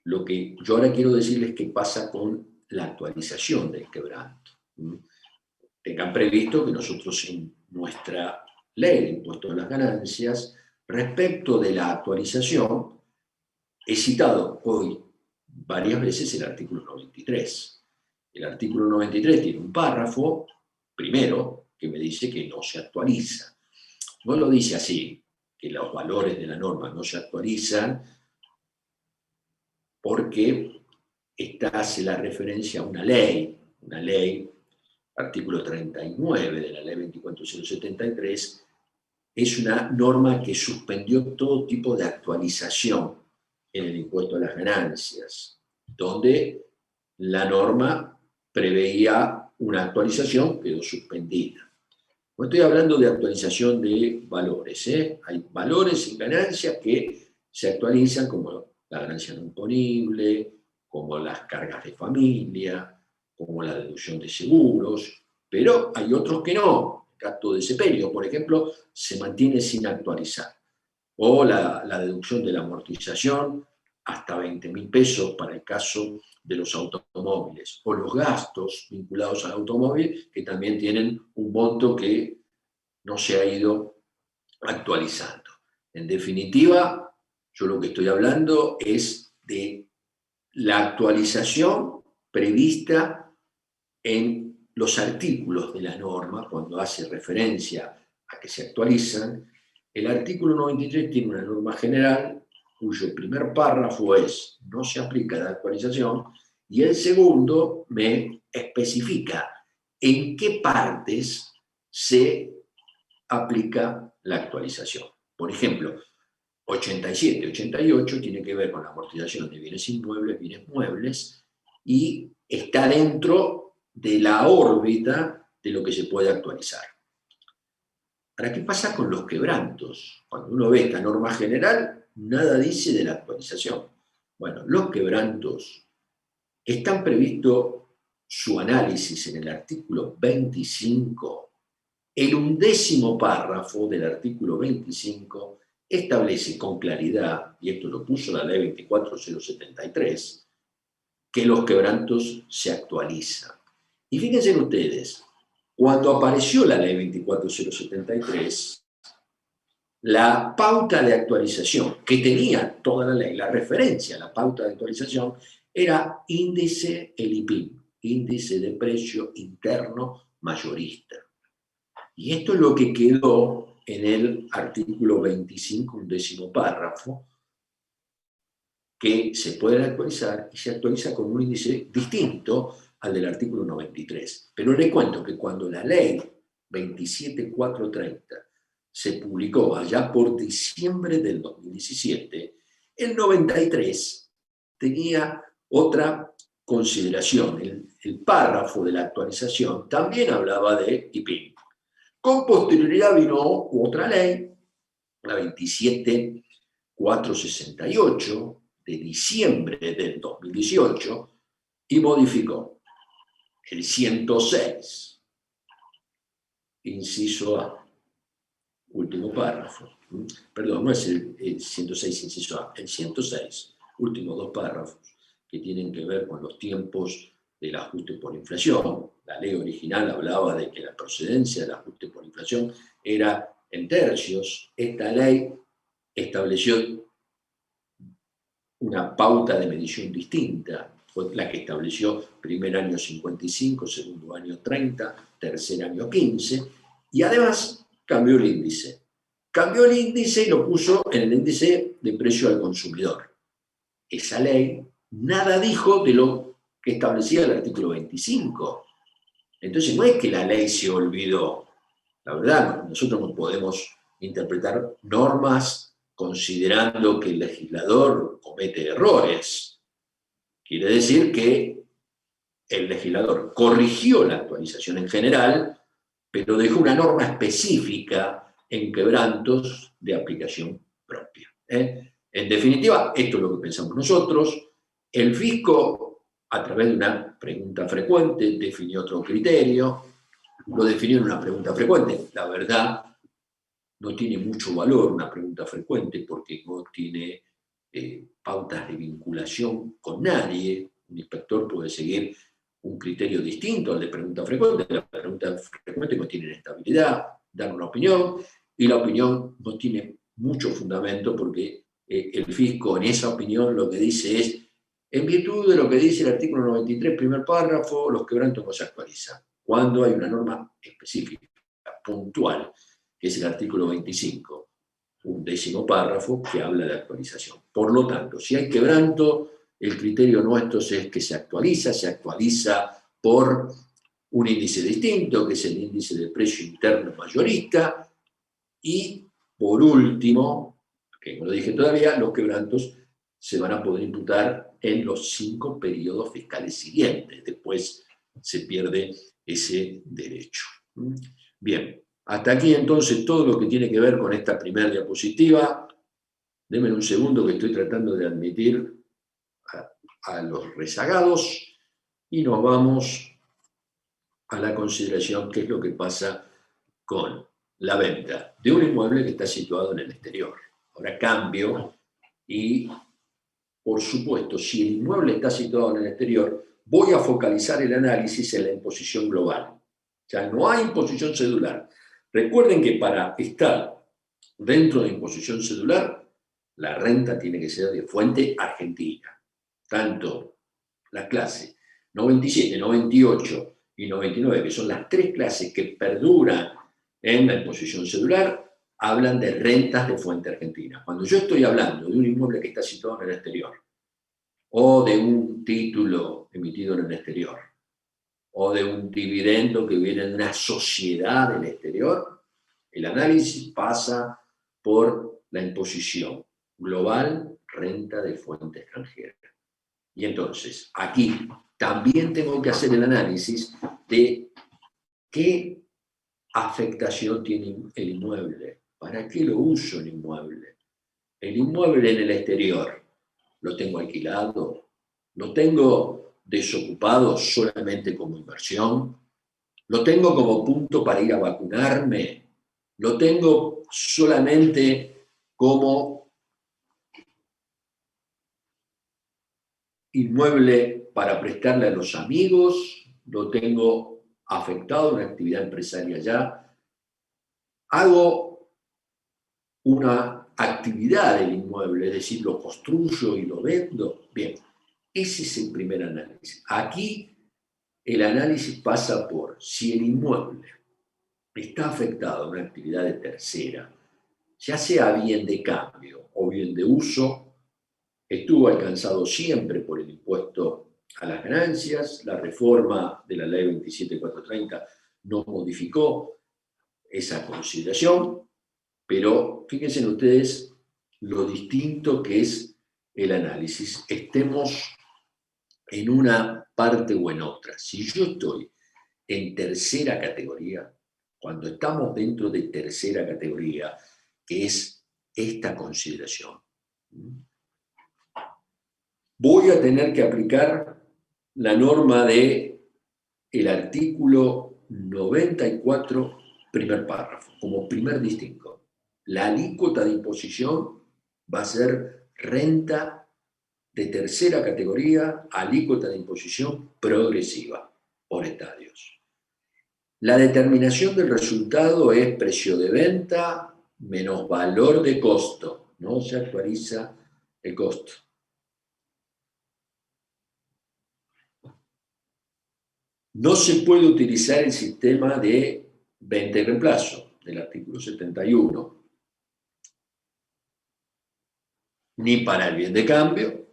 Lo que yo ahora quiero decirles qué pasa con la actualización del quebranto. Tengan previsto que nosotros en nuestra ley de impuesto a las ganancias, respecto de la actualización, he citado hoy varias veces el artículo 93. El artículo 93 tiene un párrafo, primero, que me dice que no se actualiza. No lo dice así, que los valores de la norma no se actualizan, porque hace la referencia a una ley, artículo 39 de la ley 24073, es una norma que suspendió todo tipo de actualización en el impuesto a las ganancias, donde la norma preveía una actualización, quedó suspendida. No estoy hablando de actualización de valores, hay valores en ganancias que se actualizan, como la ganancia no imponible, como las cargas de familia, como la deducción de seguros, pero hay otros que no. El gasto de sepelio, por ejemplo, se mantiene sin actualizar. O la deducción de la amortización, hasta 20.000 pesos para el caso de los automóviles. O los gastos vinculados al automóvil, que también tienen un monto que no se ha ido actualizando. En definitiva, yo lo que estoy hablando es de la actualización prevista en los artículos de la norma, cuando hace referencia a que se actualizan, El artículo 93 tiene una norma general cuyo primer párrafo es no se aplica la actualización y el segundo me especifica en qué partes se aplica la actualización. Por ejemplo, 87, 88 tiene que ver con la amortización de bienes inmuebles, bienes muebles, y está dentro de la órbita de lo que se puede actualizar. ¿Para qué pasa con los quebrantos? Cuando uno ve esta norma general, nada dice de la actualización. Bueno, los quebrantos están previsto su análisis en el artículo 25. El 11º párrafo del artículo 25 establece con claridad, y esto lo puso la ley 24073, que los quebrantos se actualizan. Y fíjense ustedes, cuando apareció la ley 24073, la pauta de actualización que tenía toda la ley, la referencia a la pauta de actualización, era índice ELIPIM, índice de precio interno mayorista. Y esto es lo que quedó en el artículo 25, 11º párrafo, que se puede actualizar y se actualiza con un índice distinto al del artículo 93. Pero le cuento que cuando la ley 27430 se publicó allá por diciembre del 2017, el 93 tenía otra consideración. El párrafo de la actualización también hablaba de IPIM. Con posterioridad vino otra ley, la 27468, de diciembre del 2018, y modificó el 106, inciso A, último párrafo. Perdón, no es el 106, inciso A, el 106, últimos dos párrafos, que tienen que ver con los tiempos del ajuste por inflación. La ley original hablaba de que la procedencia del ajuste por inflación era en tercios. Esta ley estableció una pauta de medición distinta. Fue la que estableció primer año 55, segundo año 30, tercer año 15, y además cambió el índice. Cambió el índice y lo puso en el índice de precio al consumidor. Esa ley nada dijo de lo que establecía el artículo 25. Entonces no es que la ley se olvidó. La verdad, nosotros no podemos interpretar normas considerando que el legislador comete errores. Quiere decir que el legislador corrigió la actualización en general, pero dejó una norma específica en quebrantos de aplicación propia. En definitiva, esto es lo que pensamos nosotros. El fisco, a través de una pregunta frecuente, definió otro criterio. Lo definió en una pregunta frecuente. La verdad, no tiene mucho valor una pregunta frecuente porque no tiene pautas de vinculación con nadie. Un inspector puede seguir un criterio distinto al de pregunta frecuente. La pregunta frecuente no tiene estabilidad, dar una opinión, y la opinión no tiene mucho fundamento porque el fisco en esa opinión lo que dice es: en virtud de lo que dice el artículo 93, primer párrafo, los quebrantos no se actualizan. Cuando hay una norma específica, puntual, que es el artículo 25, 11º párrafo, que habla de actualización. Por lo tanto, si hay quebranto, el criterio nuestro es que se actualiza por un índice distinto, que es el índice de precio interno mayorista, y por último, que no lo dije todavía, los quebrantos se van a poder imputar en los 5 periodos fiscales siguientes. Después se pierde ese derecho. Bien, hasta aquí entonces todo lo que tiene que ver con esta primera diapositiva. Denme un segundo que estoy tratando de admitir a los rezagados y nos vamos a la consideración qué es lo que pasa con la venta de un inmueble que está situado en el exterior. Ahora cambio y, por supuesto, si el inmueble está situado en el exterior, voy a focalizar el análisis en la imposición global. O sea, no hay imposición cedular. Recuerden que para estar dentro de imposición cedular, la renta tiene que ser de fuente argentina. Tanto la clase 97, 98 y 99, que son las 3 clases que perduran en la imposición cedular, hablan de rentas de fuente argentina. Cuando yo estoy hablando de un inmueble que está situado en el exterior, o de un título emitido en el exterior, o de un dividendo que viene de una sociedad del exterior, el análisis pasa por la imposición global, renta de fuente extranjera. Y entonces, aquí también tengo que hacer el análisis de qué afectación tiene el inmueble, para qué lo uso el inmueble. El inmueble en el exterior, ¿lo tengo alquilado? ¿Lo tengo desocupado solamente como inversión? ¿Lo tengo como punto para ir a vacunarme? ¿Lo tengo solamente como inmueble para prestarle a los amigos? ¿Lo tengo afectado a una actividad empresaria ya? ¿Hago una actividad del inmueble, es decir, lo construyo y lo vendo? Bien, ese es el primer análisis. Aquí el análisis pasa por si el inmueble está afectado a una actividad de tercera, ya sea bien de cambio o bien de uso, estuvo alcanzado siempre por el impuesto a las ganancias. La reforma de la ley 27430 no modificó esa consideración, pero fíjense ustedes lo distinto que es el análisis, estemos en una parte o en otra. Si yo estoy en tercera categoría, cuando estamos dentro de tercera categoría, que es esta consideración, voy a tener que aplicar la norma de el artículo 94, primer párrafo, como primer distinto. La alícuota de imposición va a ser renta de tercera categoría, alícuota de imposición progresiva por estadios. La determinación del resultado es precio de venta menos valor de costo. No se actualiza el costo. No se puede utilizar el sistema de venta y reemplazo del artículo 71, ni para el bien de cambio,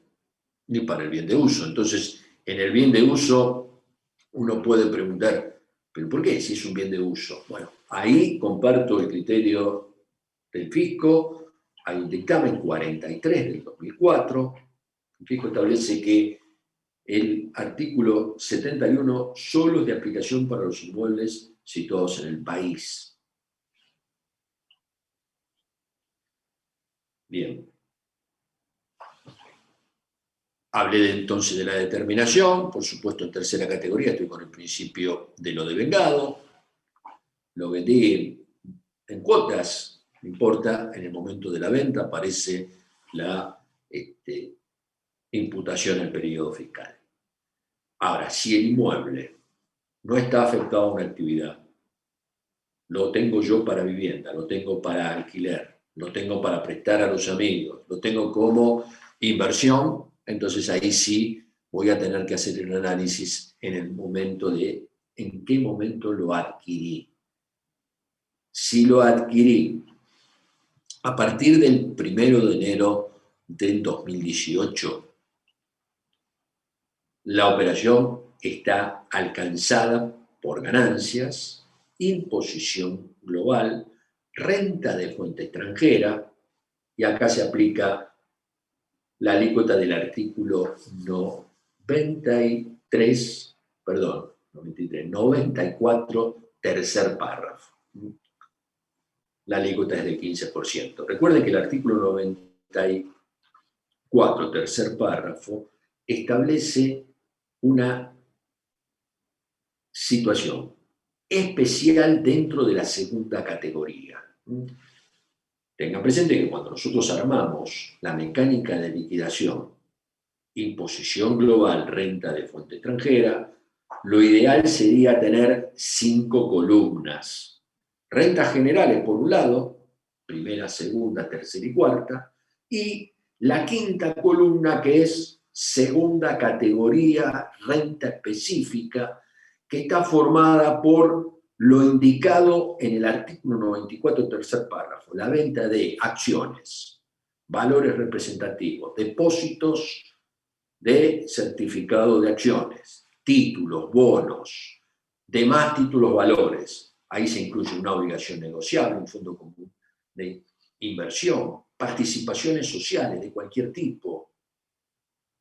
ni para el bien de uso. Entonces, en el bien de uso, uno puede preguntar, ¿pero por qué si es un bien de uso? Bueno, ahí comparto el criterio del fisco. Hay un dictamen 43 del 2004. El fisco establece que el artículo 71 solo es de aplicación para los inmuebles situados en el país. Bien. Hablé entonces de la determinación, por supuesto en tercera categoría estoy con el principio de lo devengado, lo vendí en cuotas, no importa, en el momento de la venta aparece la imputación al periodo fiscal. Ahora, si el inmueble no está afectado a una actividad, lo tengo yo para vivienda, lo tengo para alquiler, lo tengo para prestar a los amigos, lo tengo como inversión, entonces ahí sí voy a tener que hacer un análisis en el momento de en qué momento lo adquirí. Si lo adquirí a partir del 1 de enero del 2018, la operación está alcanzada por ganancias, imposición global, renta de fuente extranjera, y acá se aplica la alícuota del artículo 94, tercer párrafo. La alícuota es del 15%. Recuerden que el artículo 94, tercer párrafo, establece una situación especial dentro de la segunda categoría. Tengan presente que cuando nosotros armamos la mecánica de liquidación, imposición global, renta de fuente extranjera, lo ideal sería tener 5 columnas. Rentas generales por un lado, primera, segunda, tercera y cuarta, y la quinta columna que es segunda categoría, renta específica, que está formada por lo indicado en el artículo 94, tercer párrafo, la venta de acciones, valores representativos, depósitos de certificado de acciones, títulos, bonos, demás títulos, valores. Ahí se incluye una obligación negociable, un fondo común de inversión, participaciones sociales de cualquier tipo,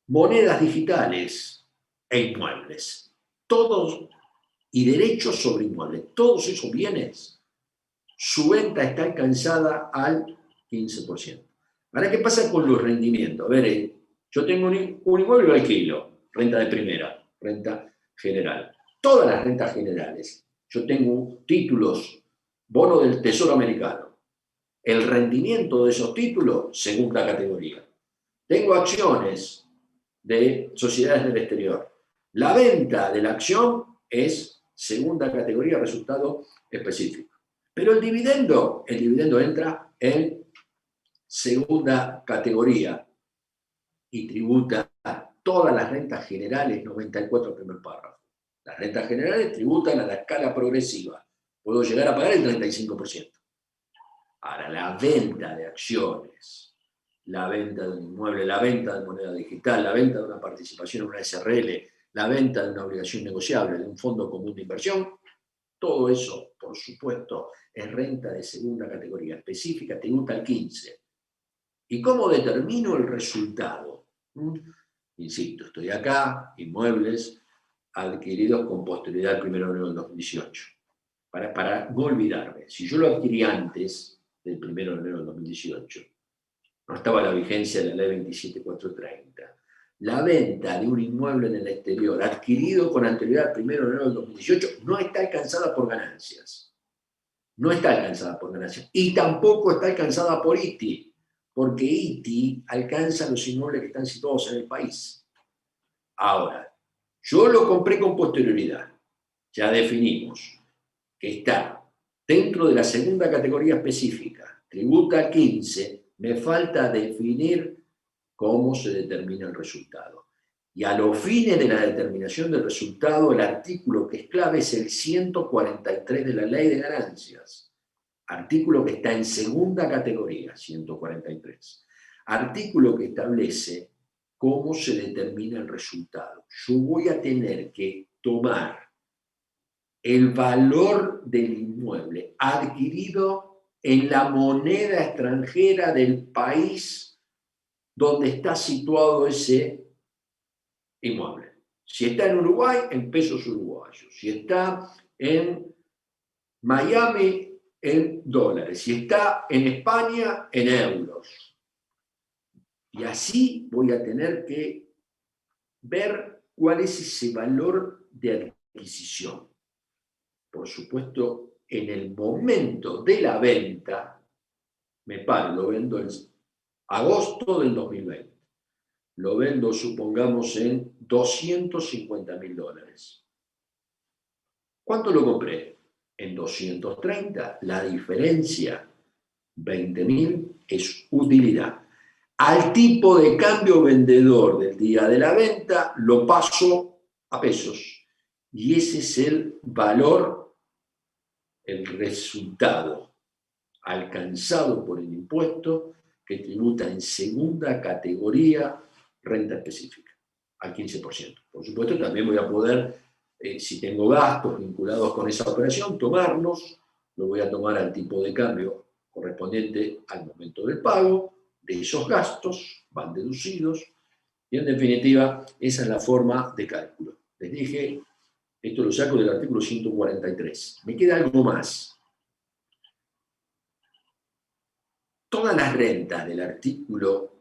monedas digitales e inmuebles. Todos, y derechos sobre inmuebles. Todos esos bienes, su venta está alcanzada al 15%. Ahora, ¿qué pasa con los rendimientos? A ver, yo tengo un inmueble y lo alquilo, renta de primera, renta general. Todas las rentas generales, yo tengo títulos, bono del Tesoro Americano. El rendimiento de esos títulos, segunda categoría. Tengo acciones de sociedades del exterior. La venta de la acción es segunda categoría, resultado específico. Pero el dividendo entra en segunda categoría y tributa a todas las rentas generales, 94 primer párrafo. Las rentas generales tributan a la escala progresiva. Puedo llegar a pagar el 35%. Ahora, la venta de acciones, la venta de un inmueble, la venta de moneda digital, la venta de una participación en una SRL, la venta de una obligación negociable, de un fondo común de inversión, todo eso, por supuesto, es renta de segunda categoría específica, tributa al 15%. ¿Y cómo determino el resultado? Insisto, estoy acá, inmuebles adquiridos con posterioridad al 1 de enero del 2018. Para no olvidarme, si yo lo adquirí antes del 1 de enero del 2018, no estaba la vigencia de la ley 27430. La venta de un inmueble en el exterior adquirido con anterioridad al 1 de enero del 2018 no está alcanzada por ganancias. No está alcanzada por ganancias. Y tampoco está alcanzada por ITI, porque ITI alcanza los inmuebles que están situados en el país. Ahora, yo lo compré con posterioridad. Ya definimos que está dentro de la segunda categoría específica, tributa 15%, me falta definir cómo se determina el resultado. Y a los fines de la determinación del resultado, el artículo que es clave es el 143 de la Ley de Ganancias. Artículo que está en segunda categoría, 143. Artículo que establece cómo se determina el resultado. Yo voy a tener que tomar el valor del inmueble adquirido en la moneda extranjera del país donde está situado ese inmueble. Si está en Uruguay, en pesos uruguayos. Si está en Miami, en dólares. Si está en España, en euros. Y así voy a tener que ver cuál es ese valor de adquisición. Por supuesto, en el momento de la venta, me paro, lo vendo en agosto del 2020. Lo vendo, supongamos, en $250.000. ¿Cuánto lo compré? En 230. La diferencia, 20.000, es utilidad. Al tipo de cambio vendedor del día de la venta lo paso a pesos. Y ese es el valor, el resultado alcanzado por el impuesto que tributa en segunda categoría renta específica, al 15%. Por supuesto, también voy a poder, si tengo gastos vinculados con esa operación, tomarlos, lo voy a tomar al tipo de cambio correspondiente al momento del pago, de esos gastos van deducidos, y en definitiva, esa es la forma de cálculo. Les dije, esto lo saco del artículo 143. Me queda algo más. Todas las rentas del artículo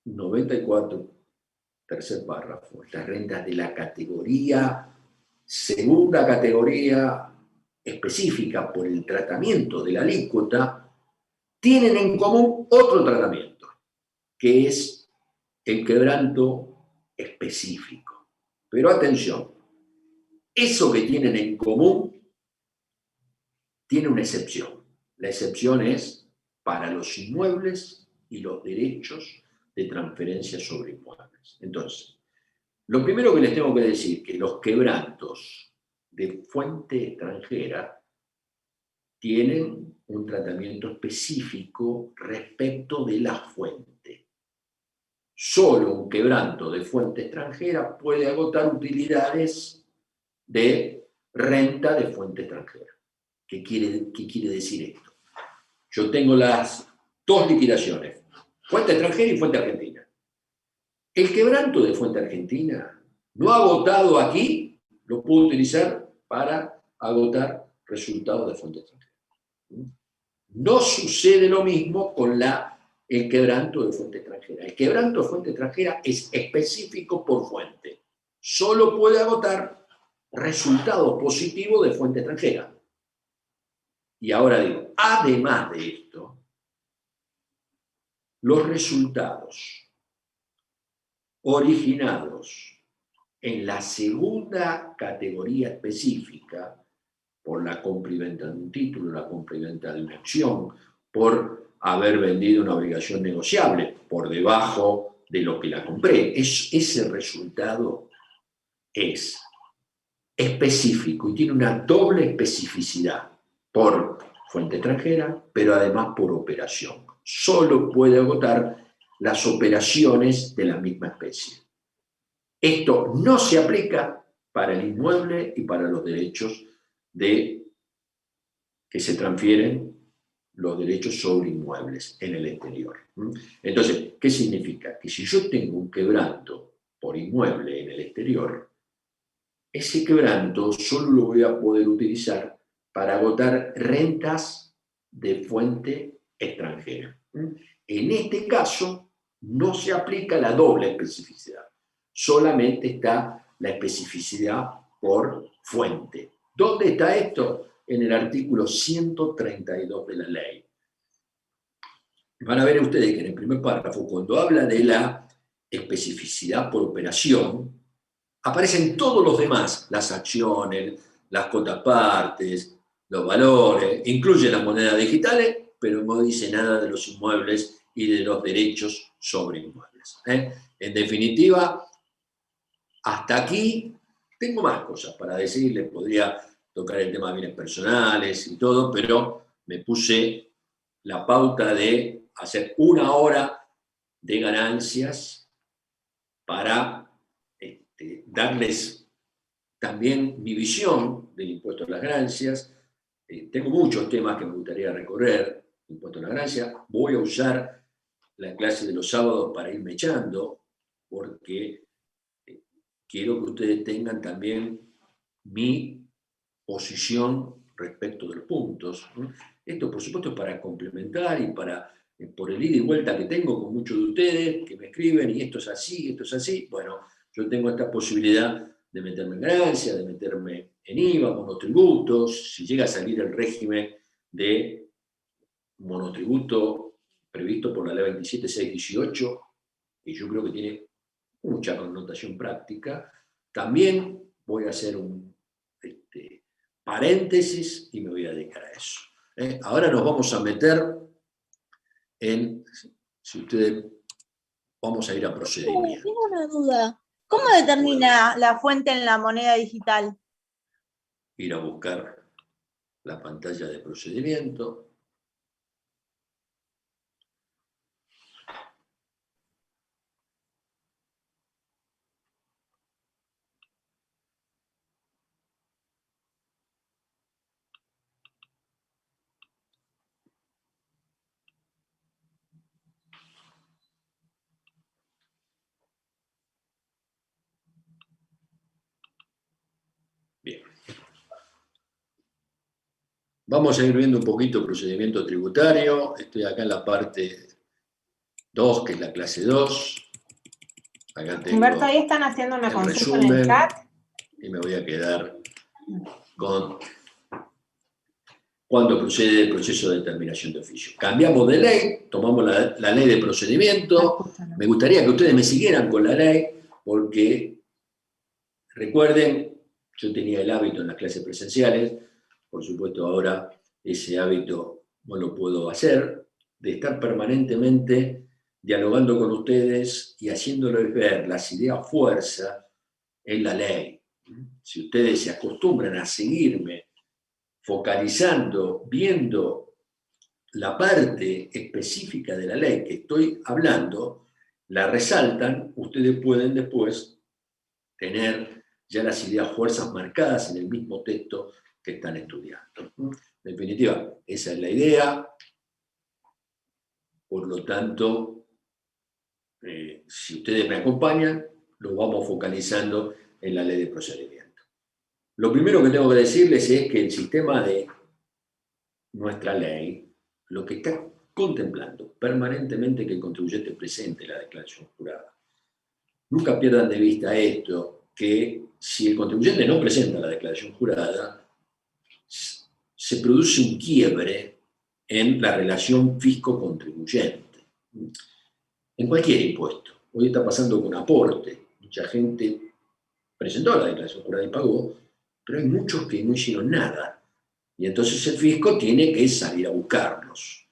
94, tercer párrafo, las rentas de la categoría, segunda categoría específica por el tratamiento de la alícuota, tienen en común otro tratamiento, que es el quebranto específico. Pero atención, eso que tienen en común tiene una excepción. La excepción es para los inmuebles y los derechos de transferencia sobre inmuebles. Entonces, lo primero que les tengo que decir es que los quebrantos de fuente extranjera tienen un tratamiento específico respecto de la fuente. Solo un quebranto de fuente extranjera puede agotar utilidades de renta de fuente extranjera. ¿Qué quiere decir esto? Yo tengo las dos liquidaciones, fuente extranjera y fuente argentina. El quebranto de fuente argentina no agotado aquí, lo puedo utilizar para agotar resultados de fuente extranjera. No sucede lo mismo con el quebranto de fuente extranjera. El quebranto de fuente extranjera es específico por fuente. Solo puede agotar resultados positivos de fuente extranjera. Y ahora digo, además de esto, los resultados originados en la segunda categoría específica, por la compra y venta de un título, la compra y venta de una acción, por haber vendido una obligación negociable por debajo de lo que la compré. Ese resultado es específico y tiene una doble especificidad por fuente extranjera, pero además por operación. Solo puede agotar las operaciones de la misma especie. Esto no se aplica para el inmueble y para los derechos que se transfieren, los derechos sobre inmuebles en el exterior. Entonces, ¿qué significa? Que si yo tengo un quebranto por inmueble en el exterior, ese quebranto solo lo voy a poder utilizar para agotar rentas de fuente extranjera. En este caso, no se aplica la doble especificidad, solamente está la especificidad por fuente. ¿Dónde está esto? En el artículo 132 de la ley. Van a ver ustedes que en el primer párrafo, cuando habla de la especificidad por operación, aparecen todos los demás, las acciones, las cotapartes, los valores, incluye las monedas digitales, pero no dice nada de los inmuebles y de los derechos sobre inmuebles. En definitiva, hasta aquí tengo más cosas para decirles, podría tocar el tema de bienes personales y todo, pero me puse la pauta de hacer 1 hora de ganancias para darles también mi visión del impuesto a las ganancias. Tengo muchos temas que me gustaría recorrer, impuesto a las ganancias. Voy a usar la clase de los sábados para irme echando, porque quiero que ustedes tengan también mi posición respecto de los puntos. Esto, por supuesto, es para complementar y por el ida y vuelta que tengo con muchos de ustedes que me escriben, y esto es así, esto es así. Bueno, yo tengo esta posibilidad de meterme en ganancia, de meterme en IVA, monotributos, si llega a salir el régimen de monotributo previsto por la ley 27618, que yo creo que tiene mucha connotación práctica. También voy a hacer un paréntesis y me voy a dedicar a eso. Ahora nos vamos a meter en, si ustedes, vamos a ir a procedimiento. Tengo una duda. ¿Cómo determina la fuente en la moneda digital? Ir a buscar la pantalla de procedimiento. Bien. Vamos a ir viendo un poquito el procedimiento tributario. Estoy acá en la parte 2, que es la clase 2. Acá tengo Humberto, ahí están haciendo una el consulta en el resumen, chat. y me voy a quedar con cuando procede el proceso de determinación de oficio. Cambiamos de ley, tomamos la ley de procedimiento. Me gustaría que ustedes me siguieran con la ley, porque recuerden, yo tenía el hábito en las clases presenciales, por supuesto ahora ese hábito no lo puedo hacer, de estar permanentemente dialogando con ustedes y haciéndoles ver las ideas fuerza en la ley. Si ustedes se acostumbran a seguirme focalizando, viendo la parte específica de la ley que estoy hablando, la resaltan, ustedes pueden después tener ya las ideas fuerzas marcadas en el mismo texto que están estudiando. En definitiva, esa es la idea. Por lo tanto, si ustedes me acompañan, lo vamos focalizando en la ley de procedimiento. Lo primero que tengo que decirles es que el sistema de nuestra ley, lo que está contemplando permanentemente que el contribuyente presente la declaración jurada. Nunca pierdan de vista esto, que si el contribuyente no presenta la declaración jurada, se produce un quiebre en la relación fisco-contribuyente. En cualquier impuesto. Hoy está pasando con aporte. Mucha gente presentó la declaración jurada y pagó, pero hay muchos que no hicieron nada. Y entonces el fisco tiene que salir a buscarlos.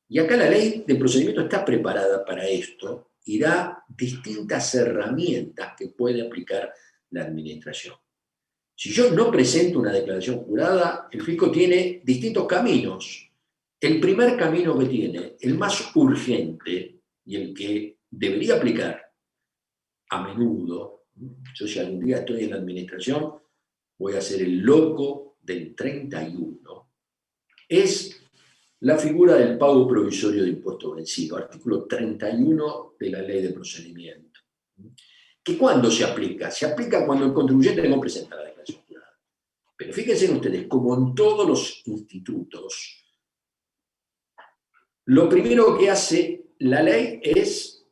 Y acá la ley de procedimiento está preparada para esto y da distintas herramientas que puede aplicar la administración. Si yo no presento una declaración jurada, el fisco tiene distintos caminos. El primer camino que tiene, el más urgente y el que debería aplicar a menudo, yo si algún día estoy en la administración, voy a ser el loco del 31, es la figura del pago provisorio de impuesto vencido, artículo 31 de la ley de procedimiento. ¿Que cuándo se aplica? Se aplica cuando el contribuyente no presenta la declaración jurada. Pero fíjense ustedes, como en todos los institutos, lo primero que hace la ley es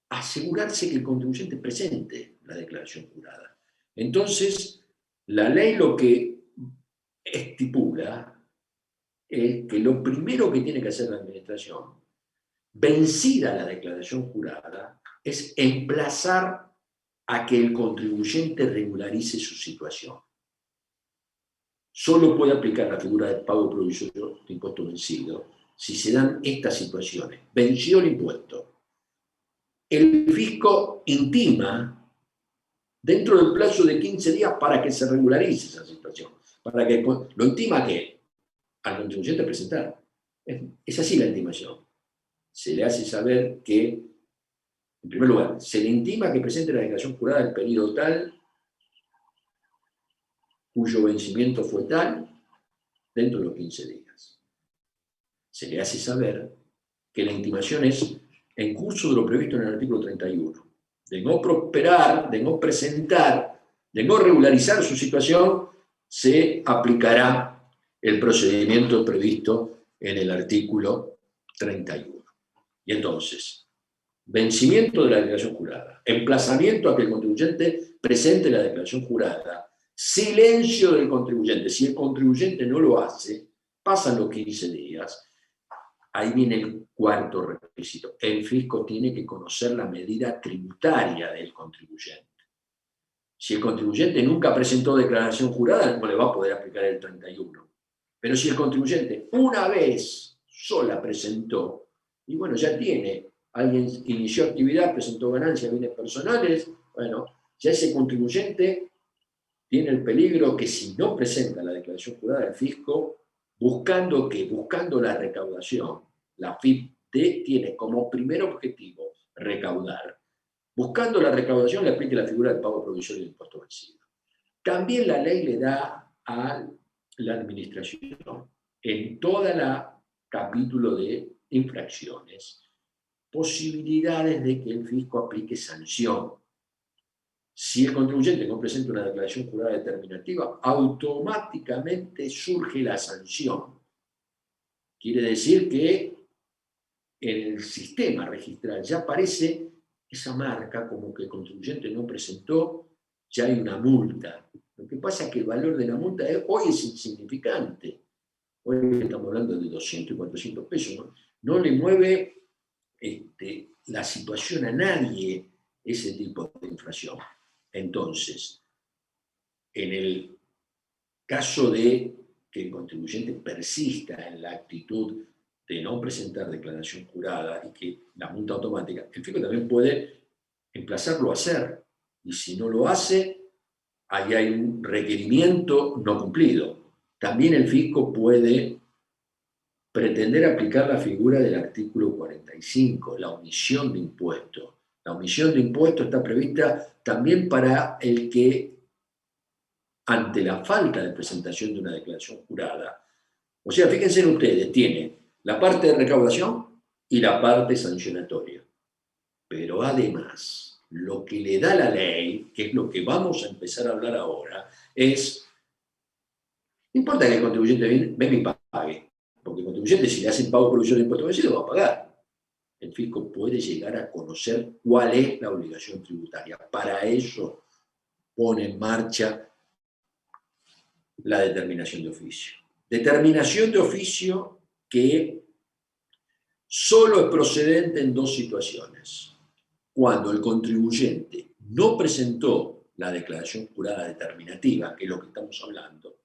asegurarse que el contribuyente presente la declaración jurada. Entonces, la ley lo que estipula es que lo primero que tiene que hacer la administración, vencida la declaración jurada, es emplazar a que el contribuyente regularice su situación. Solo puede aplicar la figura del pago provisorio de impuesto vencido si se dan estas situaciones. Venció el impuesto. El fisco intima dentro del plazo de 15 días para que se regularice esa situación. Para que lo intima que al contribuyente presentar. Es así la intimación. Se le hace saber que, en primer lugar, se le intima que presente la declaración jurada del periodo tal, cuyo vencimiento fue tal, dentro de los 15 días. Se le hace saber que la intimación es en curso de lo previsto en el artículo 31. De no prosperar, de no presentar, de no regularizar su situación, se aplicará el procedimiento previsto en el artículo 31. Y entonces, vencimiento de la declaración jurada, emplazamiento a que el contribuyente presente la declaración jurada, silencio del contribuyente. Si el contribuyente no lo hace, pasan los 15 días, ahí viene el cuarto requisito. El fisco tiene que conocer la medida tributaria del contribuyente. Si el contribuyente nunca presentó declaración jurada, no le va a poder aplicar el 31. Pero si el contribuyente una vez sola presentó, y bueno, ya tiene, alguien inició actividad, presentó ganancias, bienes personales, bueno, ya ese contribuyente tiene el peligro que si no presenta la declaración jurada del fisco, buscando la recaudación, la FIP-D tiene como primer objetivo recaudar. Buscando la recaudación le aplica la figura del pago provisorio de impuesto vencido. También la ley le da a la administración, en toda la capítulo de infracciones, posibilidades de que el fisco aplique sanción. Si el contribuyente no presenta una declaración jurada determinativa, automáticamente surge la sanción. Quiere decir que en el sistema registral ya aparece esa marca como que el contribuyente no presentó, ya hay una multa. Lo que pasa es que el valor de la multa hoy es insignificante. Hoy estamos hablando de 200 y 400 pesos. No le mueve la situación a nadie ese tipo de infracción. Entonces, en el caso de que el contribuyente persista en la actitud de no presentar declaración jurada y que la multa automática, el fisco también puede emplazarlo a hacer. Y si no lo hace, ahí hay un requerimiento no cumplido. También el fisco puede pretender aplicar la figura del artículo 45, la omisión de impuestos. La omisión de impuestos está prevista también para el que, ante la falta de presentación de una declaración jurada, o sea, fíjense ustedes, tiene la parte de recaudación y la parte sancionatoria. Pero además, lo que le da la ley, que es lo que vamos a empezar a hablar ahora, es, no importa que el contribuyente venga y pague, porque el contribuyente, si le hacen pago por omisión de impuestos vencidos, lo va a pagar. El fisco puede llegar a conocer cuál es la obligación tributaria. Para eso pone en marcha la determinación de oficio. Determinación de oficio que solo es procedente en dos situaciones. Cuando el contribuyente no presentó la declaración jurada determinativa, que es lo que estamos hablando,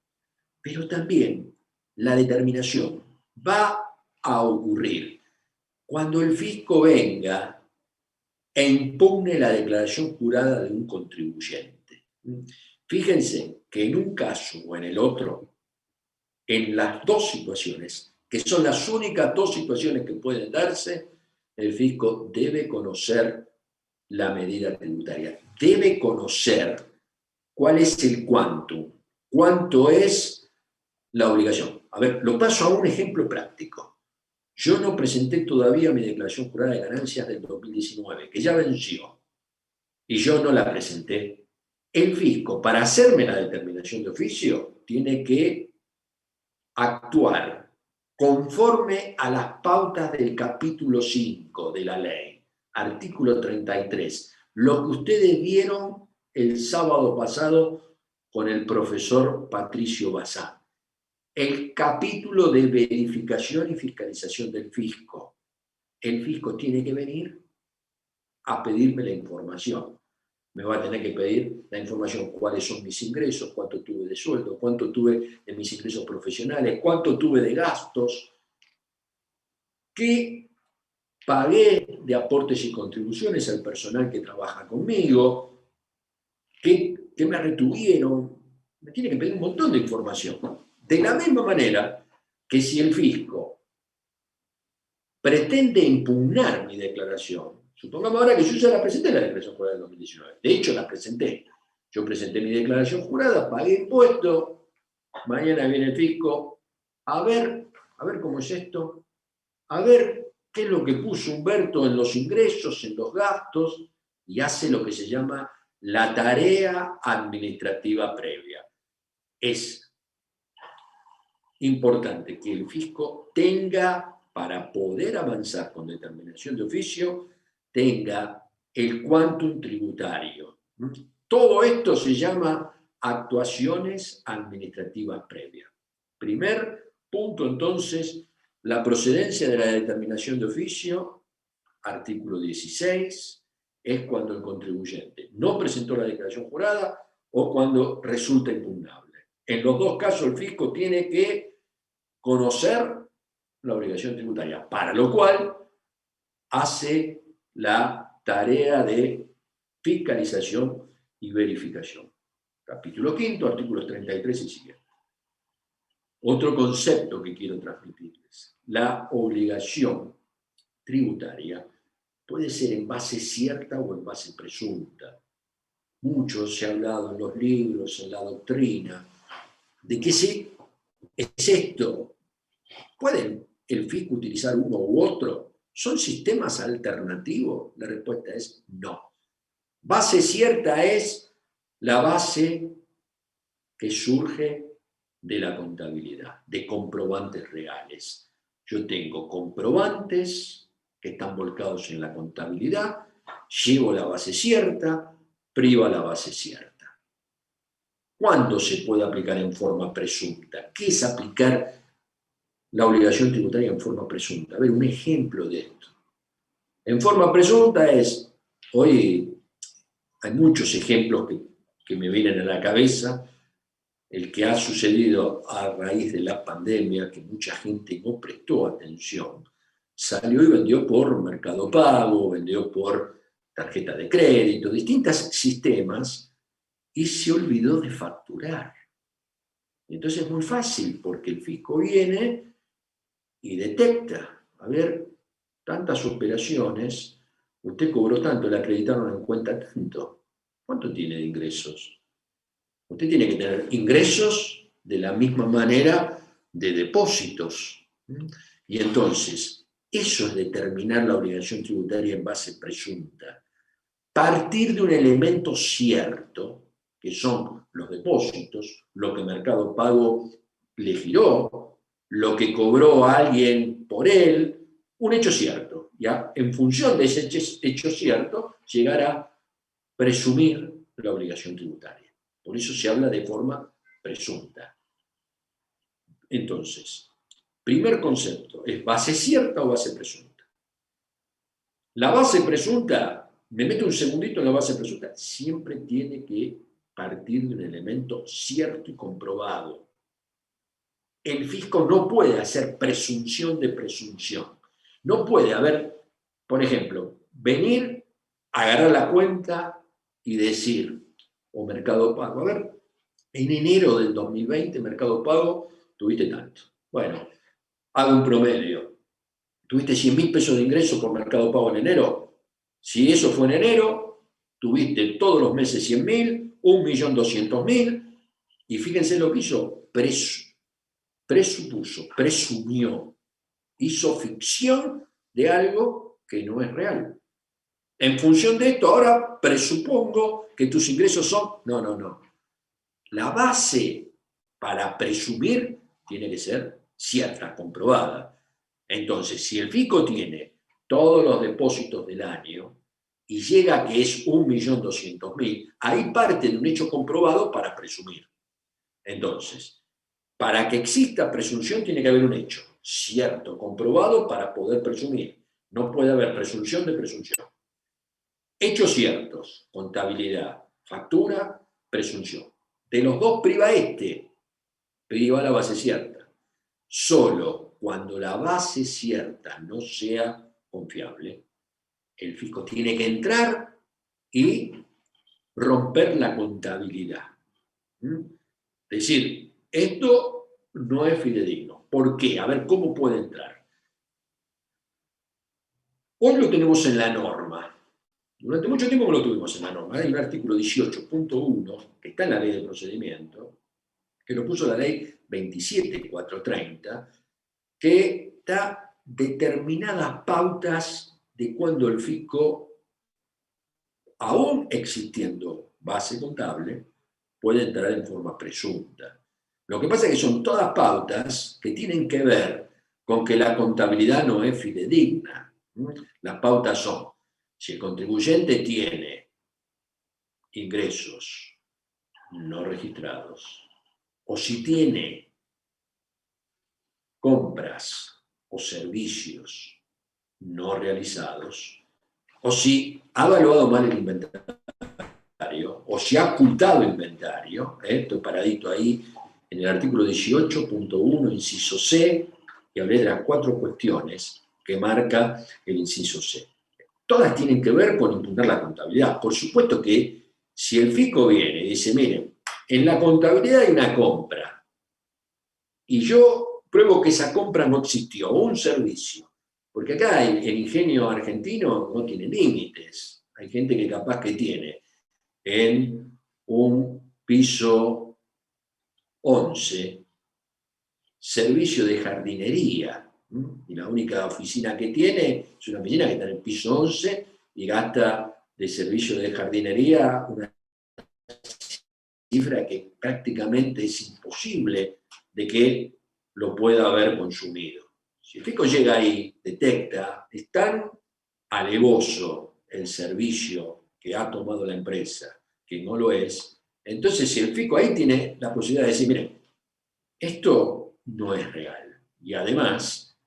pero también la determinación va a ocurrir cuando el fisco venga e impugne la declaración jurada de un contribuyente. Fíjense que en un caso o en el otro, en las dos situaciones, que son las únicas dos situaciones que pueden darse, el fisco debe conocer la medida tributaria, debe conocer cuál es el quantum, cuánto es la obligación. A ver, lo paso a un ejemplo práctico. Yo no presenté todavía mi declaración jurada de ganancias del 2019, que ya venció, y yo no la presenté. El fisco, para hacerme la determinación de oficio, tiene que actuar conforme a las pautas del capítulo 5 de la ley, artículo 33, lo que ustedes vieron el sábado pasado con el profesor Patricio Bazán. El capítulo de verificación y fiscalización del fisco. El fisco tiene que venir a pedirme la información. Me va a tener que pedir la información, cuáles son mis ingresos, cuánto tuve de sueldo, cuánto tuve de mis ingresos profesionales, cuánto tuve de gastos, qué pagué de aportes y contribuciones al personal que trabaja conmigo, qué me retuvieron. Me tiene que pedir un montón de información. De la misma manera que si el fisco pretende impugnar mi declaración, supongamos ahora que yo ya la presenté, la declaración jurada del 2019. De hecho, la presenté. Yo presenté mi declaración jurada, pagué impuestos, mañana viene el fisco, a ver cómo es esto, a ver qué es lo que puso Humberto en los ingresos, en los gastos, y hace lo que se llama la tarea administrativa previa. Es importante que el fisco tenga, para poder avanzar con determinación de oficio, tenga el quantum tributario. Todo esto se llama actuaciones administrativas previas. Primer punto, entonces, la procedencia de la determinación de oficio, artículo 16, es cuando el contribuyente no presentó la declaración jurada o cuando resulta impugnable. En los dos casos el fisco tiene que conocer la obligación tributaria, para lo cual hace la tarea de fiscalización y verificación. Capítulo 5, artículos 33 y siguiente. Otro concepto que quiero transmitirles. La obligación tributaria puede ser en base cierta o en base presunta. Mucho se ha hablado en los libros, en la doctrina, de qué es esto. ¿Puede el fisco utilizar uno u otro? ¿Son sistemas alternativos? La respuesta es no. Base cierta es la base que surge de la contabilidad, de comprobantes reales. Yo tengo comprobantes que están volcados en la contabilidad, llevo la base cierta, priva la base cierta. ¿Cuándo se puede aplicar en forma presunta? ¿Qué es aplicar la obligación tributaria en forma presunta? A ver, un ejemplo de esto. En forma presunta es, hoy hay muchos ejemplos que me vienen a la cabeza, el que ha sucedido a raíz de la pandemia, que mucha gente no prestó atención, salió y vendió por Mercado Pago, vendió por tarjeta de crédito, distintos sistemas, y se olvidó de facturar. Entonces es muy fácil, porque el fisco viene y detecta, a ver, tantas operaciones, usted cobró tanto, le acreditaron en cuenta tanto. ¿Cuánto tiene de ingresos? Usted tiene que tener ingresos de la misma manera de depósitos. Y entonces, eso es determinar la obligación tributaria en base presunta. Partir de un elemento cierto, que son los depósitos, lo que Mercado Pago le giró, lo que cobró alguien por él, un hecho cierto. ¿Ya? En función de ese hecho cierto, llegar a presumir la obligación tributaria. Por eso se habla de forma presunta. Entonces, primer concepto, ¿es base cierta o base presunta? La base presunta, me meto un segundito en la base presunta, siempre tiene que partir de un elemento cierto y comprobado. El fisco no puede hacer presunción de presunción. No puede haber, por ejemplo, venir, agarrar la cuenta y decir, o Mercado Pago, a ver, en enero del 2020, Mercado Pago, tuviste tanto. Bueno, hago un promedio. ¿Tuviste 100.000 pesos de ingreso por Mercado Pago en enero? Si eso fue en enero, tuviste todos los meses 100.000, 1.200.000, y fíjense lo que hizo, presupuso, presumió, hizo ficción de algo que no es real. En función de esto, ahora presupongo que tus ingresos son... No. La base para presumir tiene que ser cierta, comprobada. Entonces, si el fisco tiene todos los depósitos del año y llega a que es 1.200.000, ahí parte de un hecho comprobado para presumir. Entonces, para que exista presunción tiene que haber un hecho cierto, comprobado para poder presumir. No puede haber presunción de presunción. Hechos ciertos, contabilidad, factura, presunción. De los dos priva la base cierta. Solo cuando la base cierta no sea confiable, el fisco tiene que entrar y romper la contabilidad. Es decir, esto no es fidedigno. ¿Por qué? A ver, ¿cómo puede entrar? Hoy lo tenemos en la norma. Durante mucho tiempo lo tuvimos en la norma. Hay un artículo 18.1 que está en la ley de procedimiento, que lo puso la ley 27.430, que da determinadas pautas de cuando el fisco, aún existiendo base contable, puede entrar en forma presunta. Lo que pasa es que son todas pautas que tienen que ver con que la contabilidad no es fidedigna. Las pautas son, si el contribuyente tiene ingresos no registrados, o si tiene compras o servicios no realizados, o si ha evaluado mal el inventario, o si ha ocultado inventario, estoy paradito ahí en el artículo 18.1, inciso C, y hablé de las 4 cuestiones que marca el inciso C. Todas tienen que ver con impugnar la contabilidad. Por supuesto que si el fisco viene y dice, miren, en la contabilidad hay una compra, y yo pruebo que esa compra no existió, o un servicio, porque acá el ingenio argentino no tiene límites. Hay gente que capaz que tiene en un piso 11 servicio de jardinería, y la única oficina que tiene es una oficina que está en el piso 11 y gasta de servicio de jardinería una cifra que prácticamente es imposible de que lo pueda haber consumido. Si el fisco llega ahí, detecta, es tan alevoso el servicio que ha tomado la empresa, que no lo es, entonces si el fisco ahí tiene la posibilidad de decir, miren, esto no es real. Y además,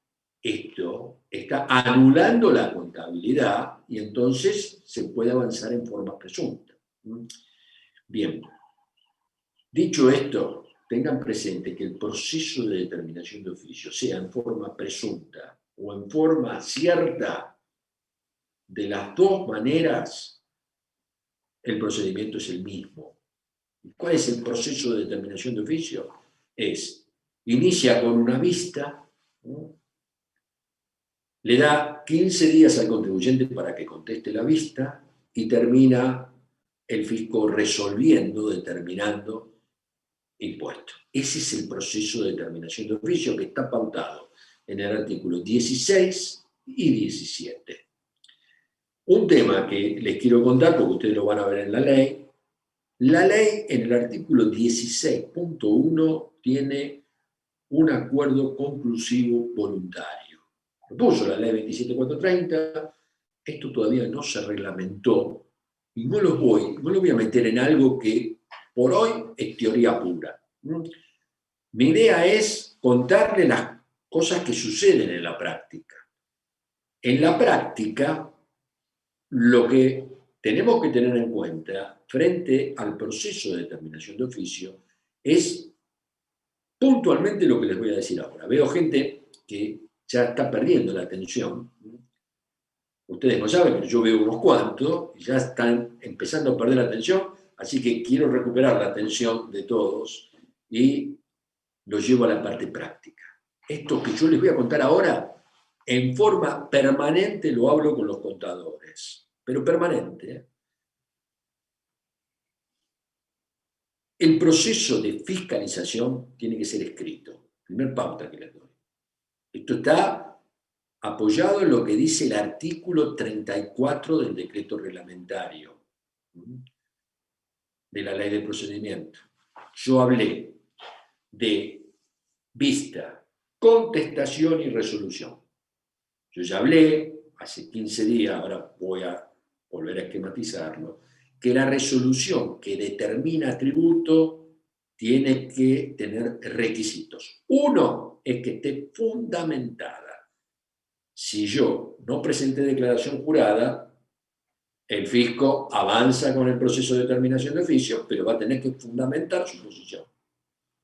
esto está anulando la contabilidad y entonces se puede avanzar en forma presunta. Bien. Dicho esto, tengan presente que el proceso de determinación de oficio, sea en forma presunta o en forma cierta, de las dos maneras, el procedimiento es el mismo. ¿Cuál es el proceso de determinación de oficio? Inicia con una vista, ¿no? Le da 15 días al contribuyente para que conteste la vista y termina el fisco resolviendo, determinando impuestos. Ese es el proceso de determinación de oficio que está pautado en el artículo 16 y 17. Un tema que les quiero contar, porque ustedes lo van a ver en la ley. La ley en el artículo 16.1 tiene un acuerdo conclusivo voluntario. Lo puso la ley 27430, esto todavía no se reglamentó y no lo voy a meter en algo que por hoy es teoría pura. Mi idea es contarle las cosas que suceden en la práctica. En la práctica, lo que tenemos que tener en cuenta frente al proceso de determinación de oficio es puntualmente lo que les voy a decir ahora. Veo gente que ya está perdiendo la atención. Ustedes no saben, pero yo veo unos cuantos y ya están empezando a perder la atención, así que quiero recuperar la atención de todos y lo llevo a la parte práctica. Esto que yo les voy a contar ahora, en forma permanente lo hablo con los contadores, pero permanente, ¿eh? El proceso de fiscalización tiene que ser escrito. Primer pauta que les doy. Esto está apoyado en lo que dice el artículo 34 del decreto reglamentario de la ley de procedimiento. Yo hablé de vista, contestación y resolución. Yo ya hablé hace 15 días, ahora voy a volver a esquematizarlo, que la resolución que determina tributo tiene que tener requisitos. Uno es que esté fundamentada. Si yo no presenté declaración jurada, el fisco avanza con el proceso de determinación de oficio, pero va a tener que fundamentar su posición.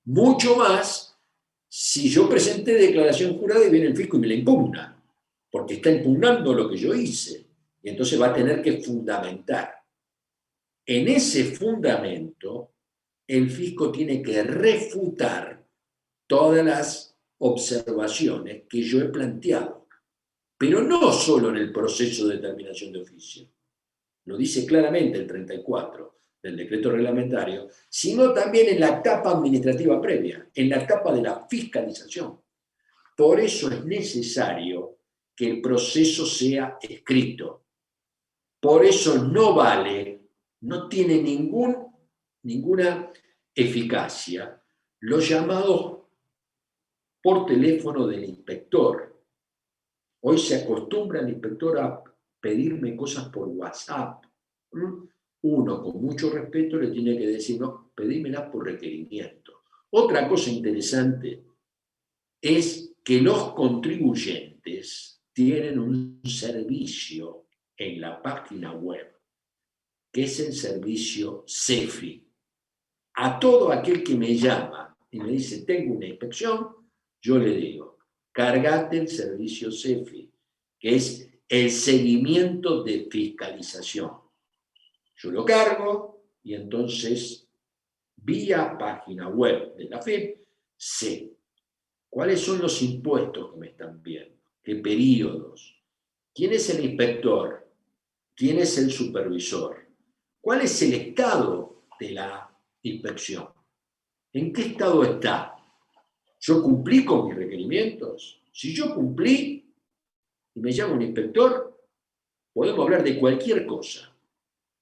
Mucho más si yo presenté declaración jurada y viene el fisco y me la impugna, porque está impugnando lo que yo hice, y entonces va a tener que fundamentar. En ese fundamento, el fisco tiene que refutar todas las observaciones que yo he planteado, pero no solo en el proceso de determinación de oficio, lo dice claramente el 34 del decreto reglamentario, sino también en la etapa administrativa previa, en la etapa de la fiscalización. Por eso es necesario que el proceso sea escrito. Por eso no vale, no tiene ninguna eficacia los llamados por teléfono del inspector. Hoy se acostumbra el inspector a pedirme cosas por WhatsApp. Uno, con mucho respeto, le tiene que decir, no, pedímelas por requerimiento. Otra cosa interesante es que los contribuyentes tienen un servicio en la página web, que es el servicio CEFI. A todo aquel que me llama y me dice, tengo una inspección, yo le digo, cargate el servicio CEFI, que es el seguimiento de fiscalización. Yo lo cargo y entonces, vía página web de la FIP, sé cuáles son los impuestos que me están viendo, qué periodos, quién es el inspector, quién es el supervisor, cuál es el estado de la inspección, en qué estado está. ¿Yo cumplí con mis requerimientos? Si yo cumplí y me llama un inspector, podemos hablar de cualquier cosa,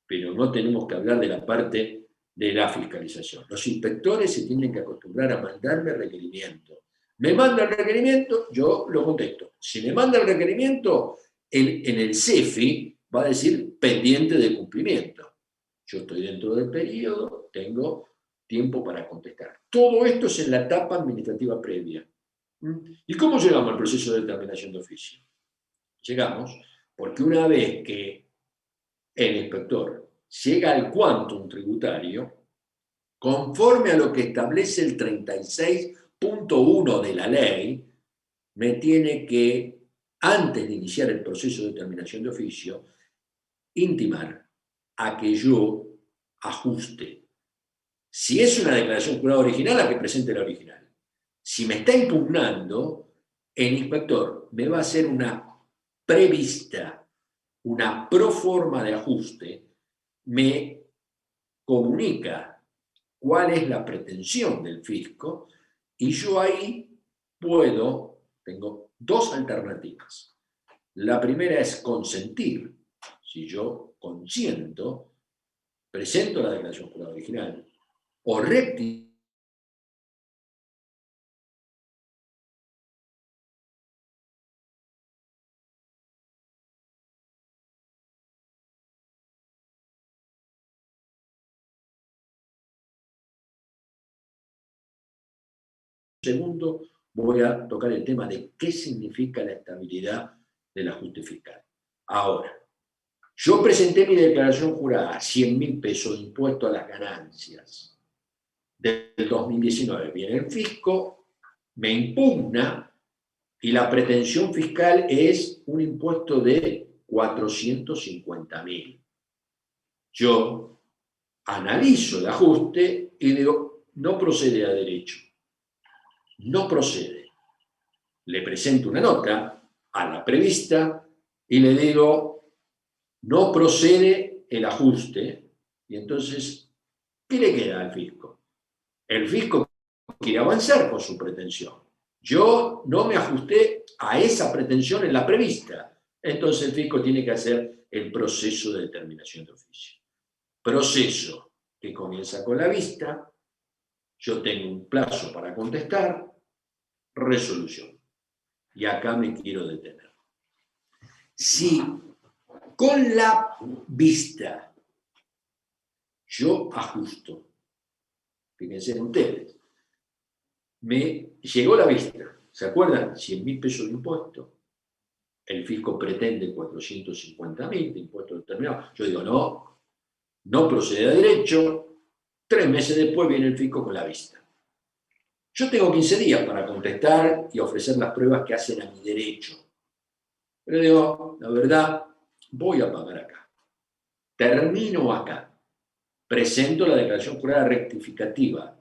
pero no tenemos que hablar de la parte de la fiscalización. Los inspectores se tienen que acostumbrar a mandarme requerimiento. Me manda el requerimiento, yo lo contesto. Si me manda el requerimiento, en el CEFI va a decir pendiente de cumplimiento. Yo estoy dentro del periodo, tengo tiempo para contestar. Todo esto es en la etapa administrativa previa. ¿Y cómo llegamos al proceso de determinación de oficio? Llegamos porque una vez que el inspector llega al quantum tributario, conforme a lo que establece el 36.1 de la ley, me tiene que, antes de iniciar el proceso de determinación de oficio, intimar a que yo ajuste Si es una declaración jurada original, la que presente la original. Si me está impugnando, el inspector me va a hacer una prevista, una proforma de ajuste, me comunica cuál es la pretensión del fisco y yo ahí tengo dos alternativas. La primera es consentir. Si yo consiento, presento la declaración jurada original o rectifico. Segundo, voy a tocar el tema de qué significa la estabilidad del ajuste fiscal. Ahora, yo presenté mi declaración jurada, 100.000 pesos de impuesto a las ganancias del 2019. Viene el fisco, me impugna y la pretensión fiscal es un impuesto de 450.000. Yo analizo el ajuste y digo, no procede a derecho. No procede. Le presento una nota a la prevista y le digo, no procede el ajuste. Y entonces, ¿qué le queda al fisco? El fisco quiere avanzar con su pretensión. Yo no me ajusté a esa pretensión en la prevista. Entonces el fisco tiene que hacer el proceso de determinación de oficio. Proceso que comienza con la vista, yo tengo un plazo para contestar, resolución. Y acá me quiero detener. Si con la vista yo ajusto, fíjense ustedes, me llegó la vista, ¿se acuerdan? 100.000 pesos de impuesto, el fisco pretende 450.000 de impuesto determinado. Yo digo, no procede a derecho, 3 meses después viene el fisco con la vista. Yo tengo 15 días para contestar y ofrecer las pruebas que hacen a mi derecho. Pero digo, la verdad, voy a pagar acá. Termino acá. Presento la declaración jurada rectificativa.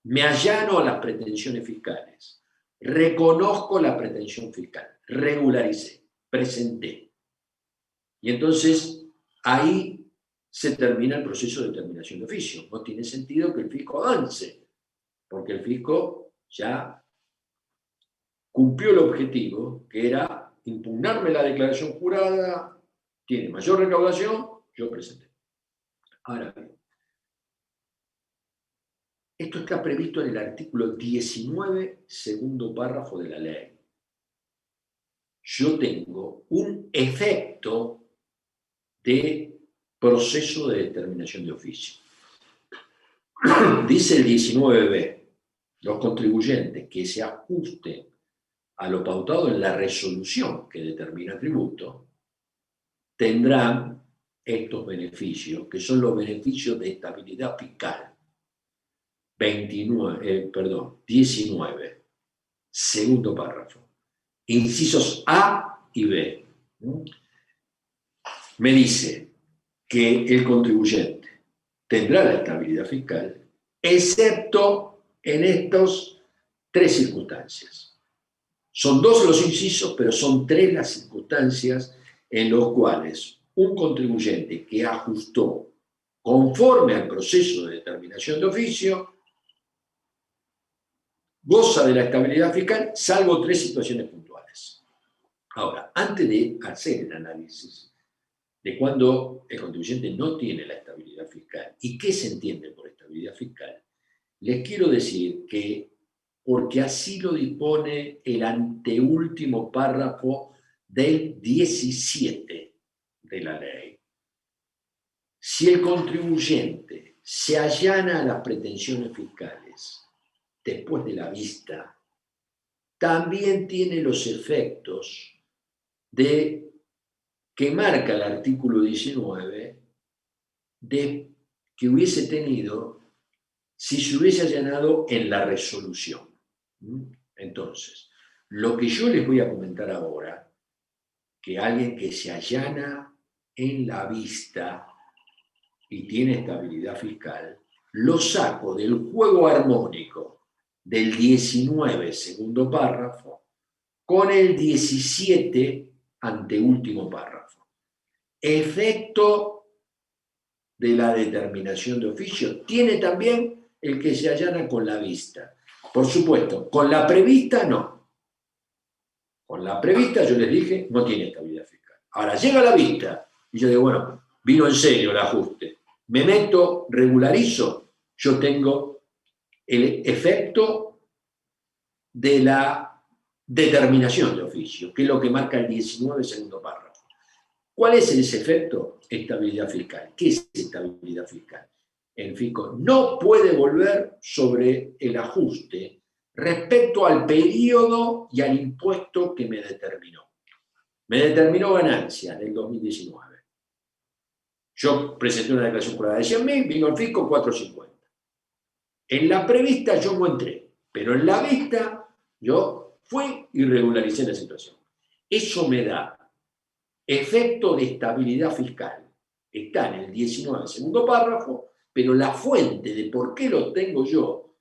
Me allano a las pretensiones fiscales. Reconozco la pretensión fiscal. Regularicé. Presenté. Y entonces, ahí se termina el proceso de determinación de oficio. No tiene sentido que el fisco avance, porque el fisco ya cumplió el objetivo, que era impugnarme la declaración jurada, tiene mayor recaudación, yo presenté. Ahora bien, esto está previsto en el artículo 19, segundo párrafo de la ley. Yo tengo un efecto de proceso de determinación de oficio. Dice el 19b, los contribuyentes que se ajusten a lo pautado en la resolución que determina tributo, tendrán estos beneficios, que son los beneficios de estabilidad fiscal. 19, segundo párrafo. Incisos A y B. Me dice que el contribuyente tendrá la estabilidad fiscal, excepto en estas 3 circunstancias. Son 2 los incisos, pero son 3 las circunstancias en las cuales un contribuyente que ajustó conforme al proceso de determinación de oficio goza de la estabilidad fiscal, salvo 3 situaciones puntuales. Ahora, antes de hacer el análisis de cuando el contribuyente no tiene la estabilidad fiscal y qué se entiende por estabilidad fiscal, les quiero decir que, porque así lo dispone el anteúltimo párrafo del 17 de la ley, si el contribuyente se allana a las pretensiones fiscales después de la vista, también tiene los efectos de que marca el artículo 19 de que hubiese tenido si se hubiese allanado en la resolución. Entonces, lo que yo les voy a comentar ahora, que alguien que se allana en la vista y tiene estabilidad fiscal, lo saco del juego armónico del 19, segundo párrafo, con el 17, anteúltimo párrafo. Efecto de la determinación de oficio tiene también el que se allana con la vista. Por supuesto, con la prevista no. Con la prevista, yo les dije, no tiene estabilidad fiscal. Ahora, llega la vista, y yo digo, bueno, vino en serio el ajuste. Me meto, regularizo, yo tengo el efecto de la determinación de oficio, que es lo que marca el 19, segundo párrafo. ¿Cuál es ese efecto? Estabilidad fiscal. ¿Qué es estabilidad fiscal? El fisco no puede volver sobre el ajuste respecto al periodo y al impuesto que me determinó. Me determinó ganancia en el 2019. Yo presenté una declaración jurada de 100.000, vino el fisco 450. En la prevista yo no entré, pero en la vista yo fui y regularicé la situación. Eso me da efecto de estabilidad fiscal. Está en el 19, segundo párrafo, pero la fuente de por qué lo tengo yo,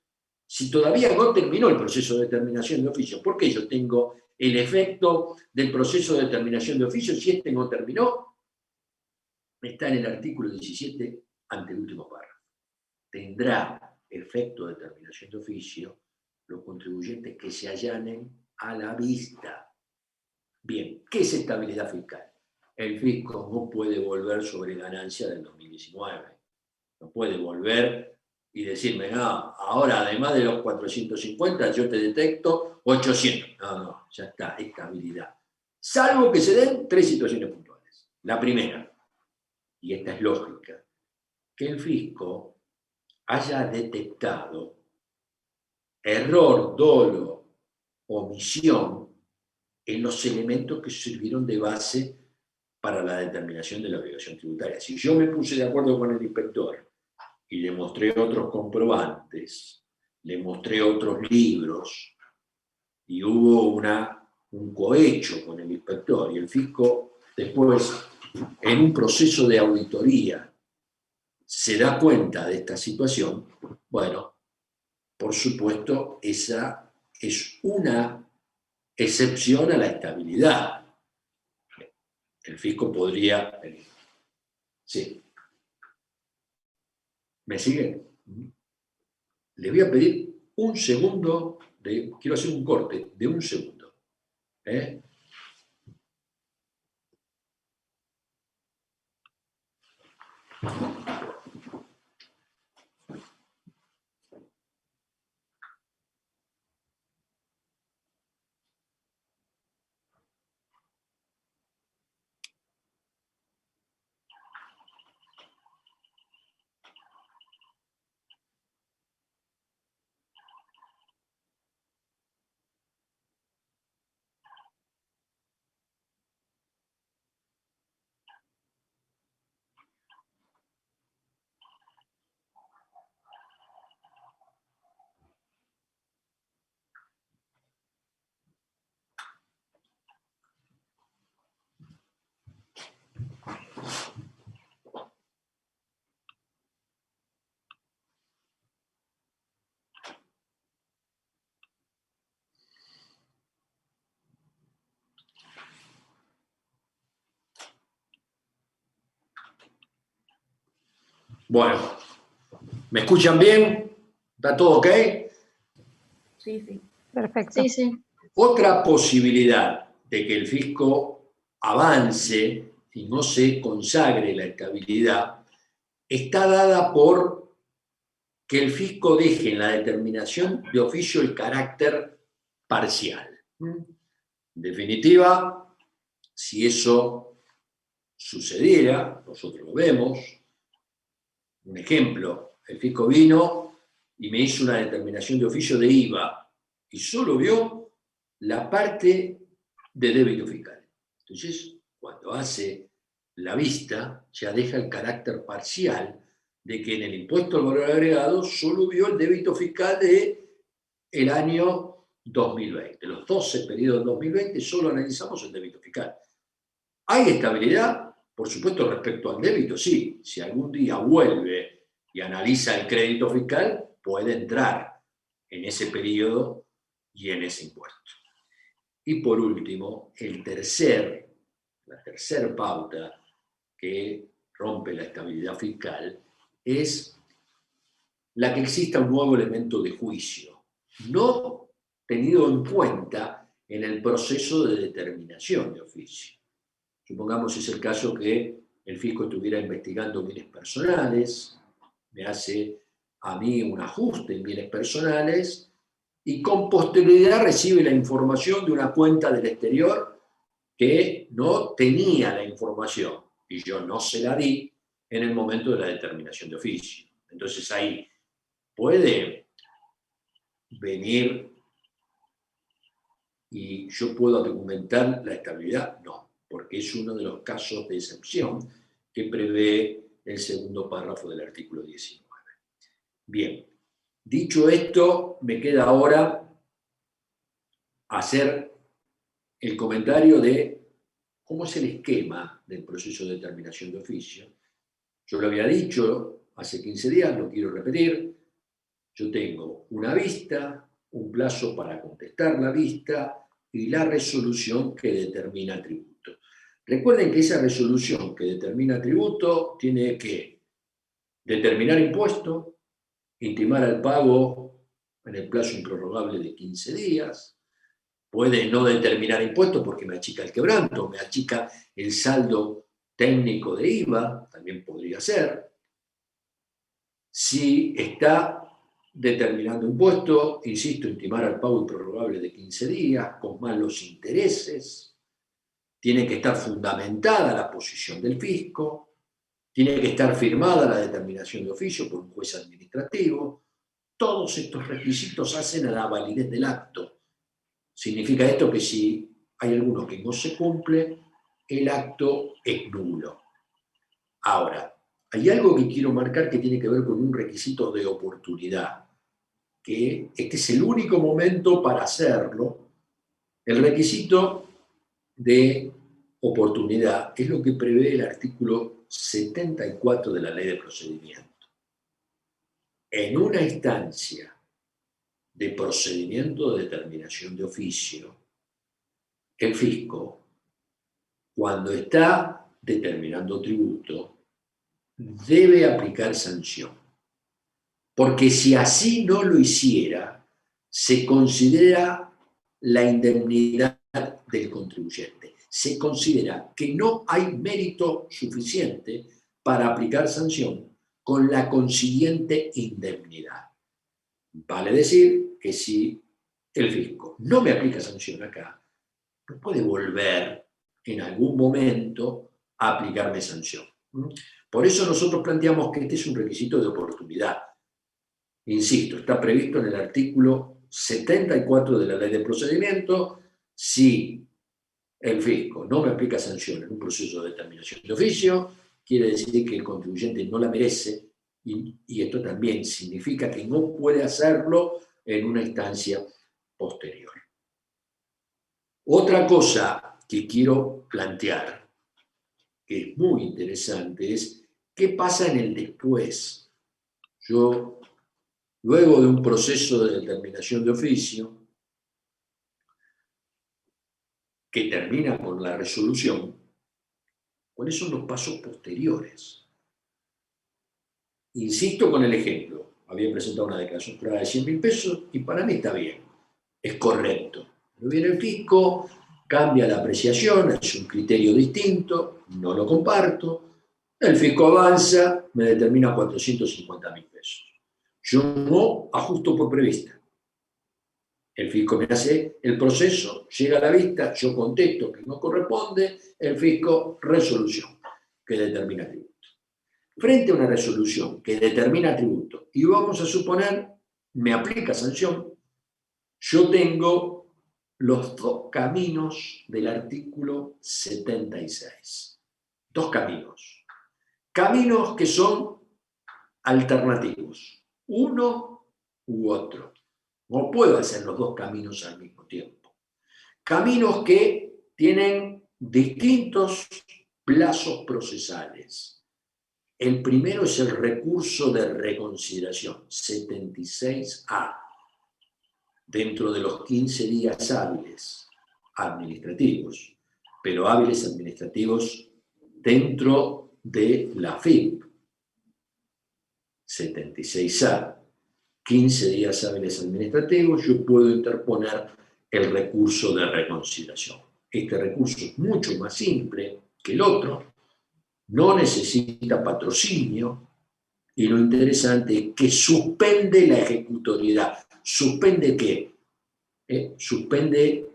si todavía no terminó el proceso de determinación de oficio, ¿por qué yo tengo el efecto del proceso de determinación de oficio si este no terminó? Está en el artículo 17, anteúltimo párrafo. Tendrá efecto de determinación de oficio los contribuyentes que se allanen a la vista. Bien, ¿qué es estabilidad fiscal? El fisco no puede volver sobre ganancia del 2019. No puede volver y decirme, no, ahora además de los 450 yo te detecto 800. No, ya está, estabilidad. Salvo que se den tres situaciones puntuales. La primera, y esta es lógica, que el fisco haya detectado error, dolo, omisión en los elementos que sirvieron de base para la determinación de la obligación tributaria. Si yo me puse de acuerdo con el inspector y le mostré otros comprobantes, le mostré otros libros, y hubo un cohecho con el inspector, y el fisco después, en un proceso de auditoría, se da cuenta de esta situación, bueno, por supuesto, esa es una excepción a la estabilidad. El fisco podría... Sí. ¿Me siguen? Les voy a pedir un segundo, quiero hacer un corte de un segundo. Bueno, ¿me escuchan bien? ¿Está todo ok? Sí, sí. Perfecto. Sí, sí. Otra posibilidad de que el fisco avance y no se consagre la estabilidad está dada por que el fisco deje en la determinación de oficio el carácter parcial. En definitiva, si eso sucediera, nosotros lo vemos. Un ejemplo, el fisco vino y me hizo una determinación de oficio de IVA y solo vio la parte de débito fiscal. Entonces, cuando hace la vista, ya deja el carácter parcial de que en el impuesto al valor agregado solo vio el débito fiscal del año 2020. Los 12 periodos 2020 solo analizamos el débito fiscal. ¿Hay estabilidad? Por supuesto, respecto al débito, sí. Si algún día vuelve y analiza el crédito fiscal, puede entrar en ese periodo y en ese impuesto. Y por último, la tercera pauta que rompe la estabilidad fiscal es la que exista un nuevo elemento de juicio, no tenido en cuenta en el proceso de determinación de oficio. Supongamos es el caso que el fisco estuviera investigando bienes personales, me hace a mí un ajuste en bienes personales y con posterioridad recibe la información de una cuenta del exterior que no tenía la información y yo no se la di en el momento de la determinación de oficio. Entonces ahí puede venir y yo puedo argumentar la estabilidad, no, porque es uno de los casos de excepción que prevé el segundo párrafo del artículo 19. Bien, dicho esto, me queda ahora hacer el comentario de cómo es el esquema del proceso de determinación de oficio. Yo lo había dicho hace 15 días, lo quiero repetir. Yo tengo una vista, un plazo para contestar la vista y la resolución que determina tributo. Recuerden que esa resolución que determina tributo tiene que determinar impuesto, intimar al pago en el plazo improrrogable de 15 días, puede no determinar impuesto porque me achica el quebranto, me achica el saldo técnico de IVA, también podría ser. Si está determinando impuesto, insisto, intimar al pago improrrogable de 15 días, con más los intereses, tiene que estar fundamentada la posición del fisco, tiene que estar firmada la determinación de oficio por un juez administrativo. Todos estos requisitos hacen a la validez del acto. Significa esto que si hay alguno que no se cumple, el acto es nulo. Ahora, hay algo que quiero marcar que tiene que ver con un requisito de oportunidad, que este es el único momento para hacerlo. El requisito de oportunidad es lo que prevé el artículo 74 de la Ley de Procedimiento. En una instancia de procedimiento de determinación de oficio, el fisco, cuando está determinando tributo, debe aplicar sanción. Porque si así no lo hiciera, se considera la indemnidad del contribuyente. Se considera que no hay mérito suficiente para aplicar sanción con la consiguiente indemnidad. Vale decir que si el fisco no me aplica sanción acá, no puede volver en algún momento a aplicarme sanción. Por eso nosotros planteamos que este es un requisito de oportunidad. Insisto, está previsto en el artículo 74 de la Ley de Procedimiento. Si el fisco no me aplica sanción en un proceso de determinación de oficio, quiere decir que el contribuyente no la merece y esto también significa que no puede hacerlo en una instancia posterior. Otra cosa que quiero plantear, que es muy interesante, es qué pasa en el después. Yo, luego de un proceso de determinación de oficio, que termina con la resolución, ¿cuáles son los pasos posteriores? Insisto con el ejemplo. Había presentado una declaración jurada de 100.000 pesos y para mí está bien, es correcto. Pero viene el fisco, cambia la apreciación, es un criterio distinto, no lo comparto. El fisco avanza, me determina 450.000 pesos. Yo no ajusto por prevista. El fisco me hace el proceso, llega a la vista, yo contesto que no corresponde, el fisco, resolución, que determina tributo. Frente a una resolución que determina tributo, y vamos a suponer, me aplica sanción, yo tengo los dos caminos del artículo 76. Dos caminos. Caminos que son alternativos, uno u otro. No puedo hacer los dos caminos al mismo tiempo. Caminos que tienen distintos plazos procesales. El primero es el recurso de reconsideración, 76A, dentro de los 15 días hábiles administrativos, pero hábiles administrativos dentro de la FIP, 76A. 15 días hábiles administrativos, yo puedo interponer el recurso de reconsideración. Este recurso es mucho más simple que el otro, no necesita patrocinio, y lo interesante es que suspende la ejecutoriedad. ¿Suspende qué? Suspende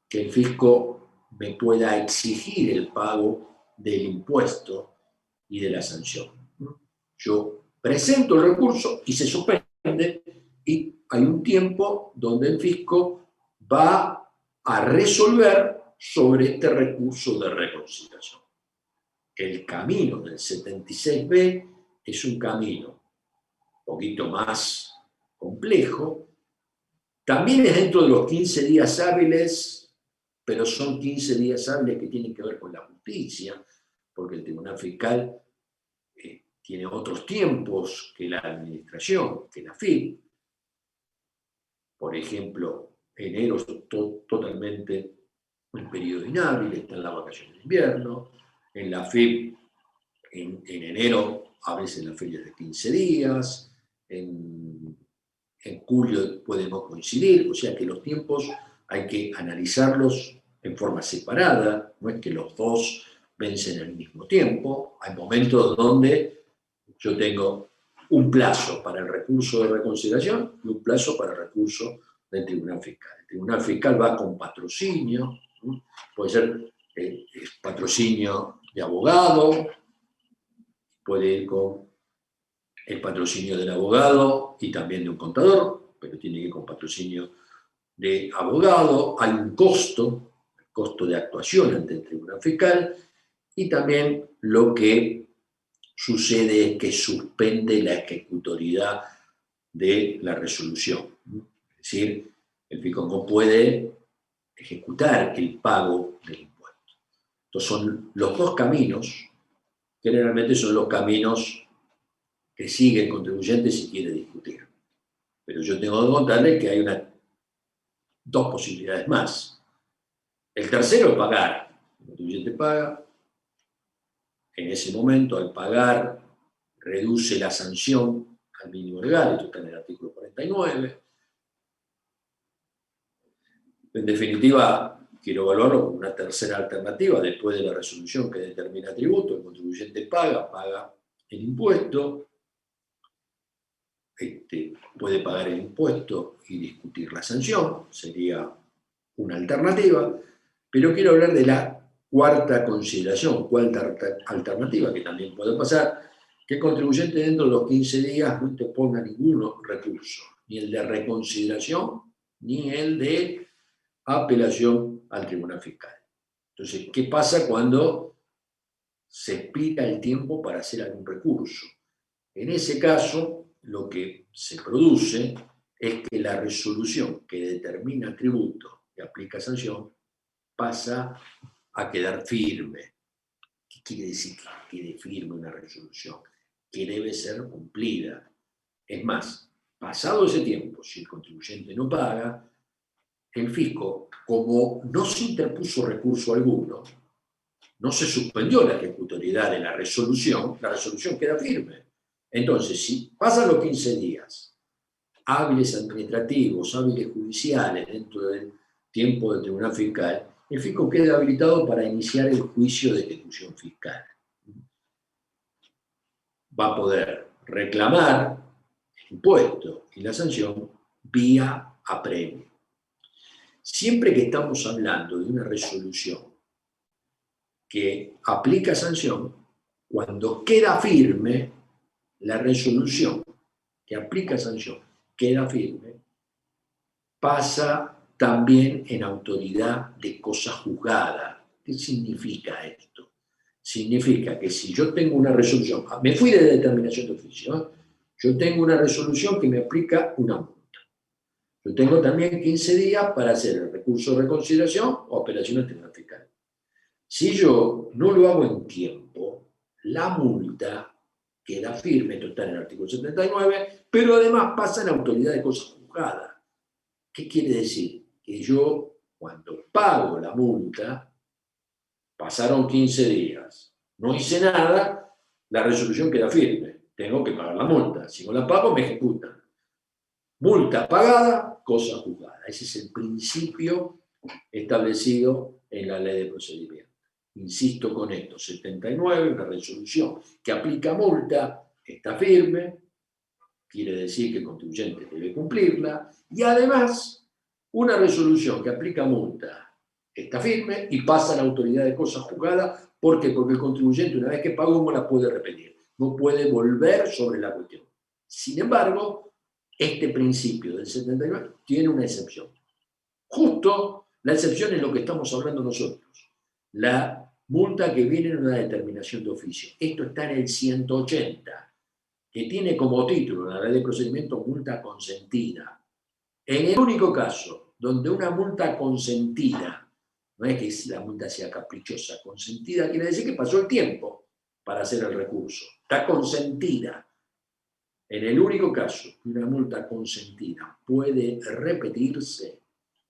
que el fisco me pueda exigir el pago del impuesto y de la sanción. Yo presento el recurso y se suspende, y hay un tiempo donde el fisco va a resolver sobre este recurso de reconsideración. El camino del 76B es un camino un poquito más complejo. También es dentro de los 15 días hábiles, pero son 15 días hábiles que tienen que ver con la justicia, porque el Tribunal Fiscal tiene otros tiempos que la administración, que la FIP. Por ejemplo, enero es totalmente un periodo inhábil, está en la vacación de invierno. En la FIP, en enero, a veces la feria es de 15 días, en julio podemos coincidir, o sea que los tiempos hay que analizarlos en forma separada, no es que los dos vencen al mismo tiempo. Hay momentos donde yo tengo un plazo para el recurso de reconsideración y un plazo para el recurso del Tribunal Fiscal. El Tribunal Fiscal va con patrocinio, puede ser patrocinio de abogado, puede ir con el patrocinio del abogado y también de un contador, pero tiene que ir con patrocinio de abogado. Hay un costo, el costo de actuación ante el Tribunal Fiscal, y también lo que sucede es que suspende la ejecutoriedad de la resolución. Es decir, el fisco no puede ejecutar el pago del impuesto. Entonces son los dos caminos, generalmente son los caminos que sigue el contribuyente si quiere discutir. Pero yo tengo que contarle que hay dos posibilidades más. El tercero es pagar. El contribuyente paga. En ese momento, al pagar, reduce la sanción al mínimo legal. Esto está en el artículo 49. En definitiva, quiero evaluarlo como una tercera alternativa. Después de la resolución que determina tributo, el contribuyente paga el impuesto. Puede pagar el impuesto y discutir la sanción, sería una alternativa, pero quiero hablar de la cuarta consideración, cuarta alternativa que también puede pasar, que el contribuyente dentro de los 15 días no interponga ningún recurso, ni el de reconsideración, ni el de apelación al Tribunal Fiscal. Entonces, ¿qué pasa cuando se expira el tiempo para hacer algún recurso? En ese caso, lo que se produce es que la resolución que determina tributo y aplica sanción pasa a quedar firme. ¿Qué quiere decir que quede firme una resolución? Que debe ser cumplida. Es más, pasado ese tiempo, si el contribuyente no paga, el fisco, como no se interpuso recurso alguno, no se suspendió la ejecutoriedad de la resolución queda firme. Entonces, si pasan los 15 días, hábiles administrativos, hábiles judiciales, dentro del tiempo del Tribunal Fiscal, el fisco queda habilitado para iniciar el juicio de ejecución fiscal. Va a poder reclamar el impuesto y la sanción vía apremio. Siempre que estamos hablando de una resolución que aplica sanción, cuando queda firme, la resolución que aplica sanción queda firme, pasa también en autoridad de cosa juzgada. ¿Qué significa esto? Significa que si yo tengo una resolución, me fui de determinación de oficio, yo tengo una resolución que me aplica una multa. Yo tengo también 15 días para hacer el recurso de reconsideración o apelación al Tribunal Fiscal. Si yo no lo hago en tiempo, la multa queda firme, esto está en el artículo 79, pero además pasa en la autoridad de cosa juzgada. ¿Qué quiere decir? Que yo, cuando pago la multa, pasaron 15 días, no hice nada, la resolución queda firme, tengo que pagar la multa, si no la pago me ejecutan. Multa pagada, cosa juzgada. Ese es el principio establecido en la ley de procedimiento. Insisto con esto, 79, una resolución que aplica multa, está firme, quiere decir que el contribuyente debe cumplirla, y además una resolución que aplica multa está firme y pasa a la autoridad de cosa juzgada. ¿Por qué? Porque el contribuyente, una vez que pagó, no la puede repetir, no puede volver sobre la cuestión. Sin embargo, este principio del 79 tiene una excepción. Justo la excepción es lo que estamos hablando nosotros. La multa que viene en una determinación de oficio. Esto está en el 180, que tiene como título en la ley de procedimiento multa consentida. En el único caso donde una multa consentida, no es que la multa sea caprichosa, consentida quiere decir que pasó el tiempo para hacer el recurso. Está consentida. En el único caso que una multa consentida puede repetirse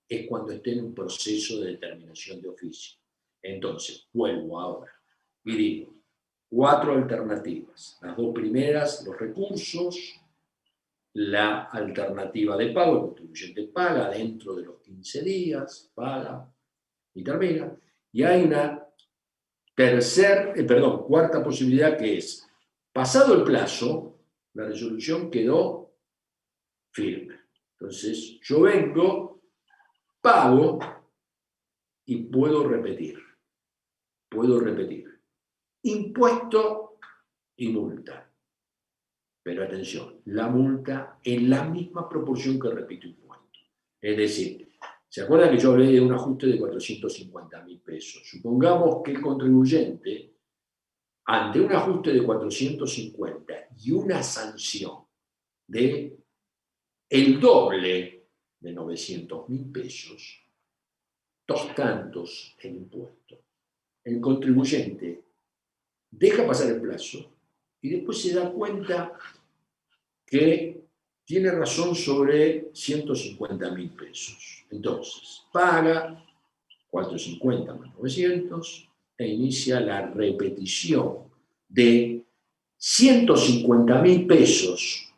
es cuando esté en un proceso de determinación de oficio. Entonces, vuelvo ahora y digo, 4 alternativas. Las 2 primeras, los recursos, la alternativa de pago, el contribuyente paga dentro de los 15 días, paga y termina. Y hay una cuarta posibilidad que es, pasado el plazo, la resolución quedó firme. Entonces, yo vengo, pago y puedo repetir. Impuesto y multa. Pero atención, la multa en la misma proporción que repito impuesto. Es decir, ¿se acuerdan que yo hablé de un ajuste de 450.000 pesos? Supongamos que el contribuyente, ante un ajuste de 450 y una sanción de el doble de 900.000 pesos, 2 tantos en impuesto, el contribuyente deja pasar el plazo y después se da cuenta que tiene razón sobre 150.000 pesos. Entonces, paga 450 más 900 e inicia la repetición de 150.000 pesos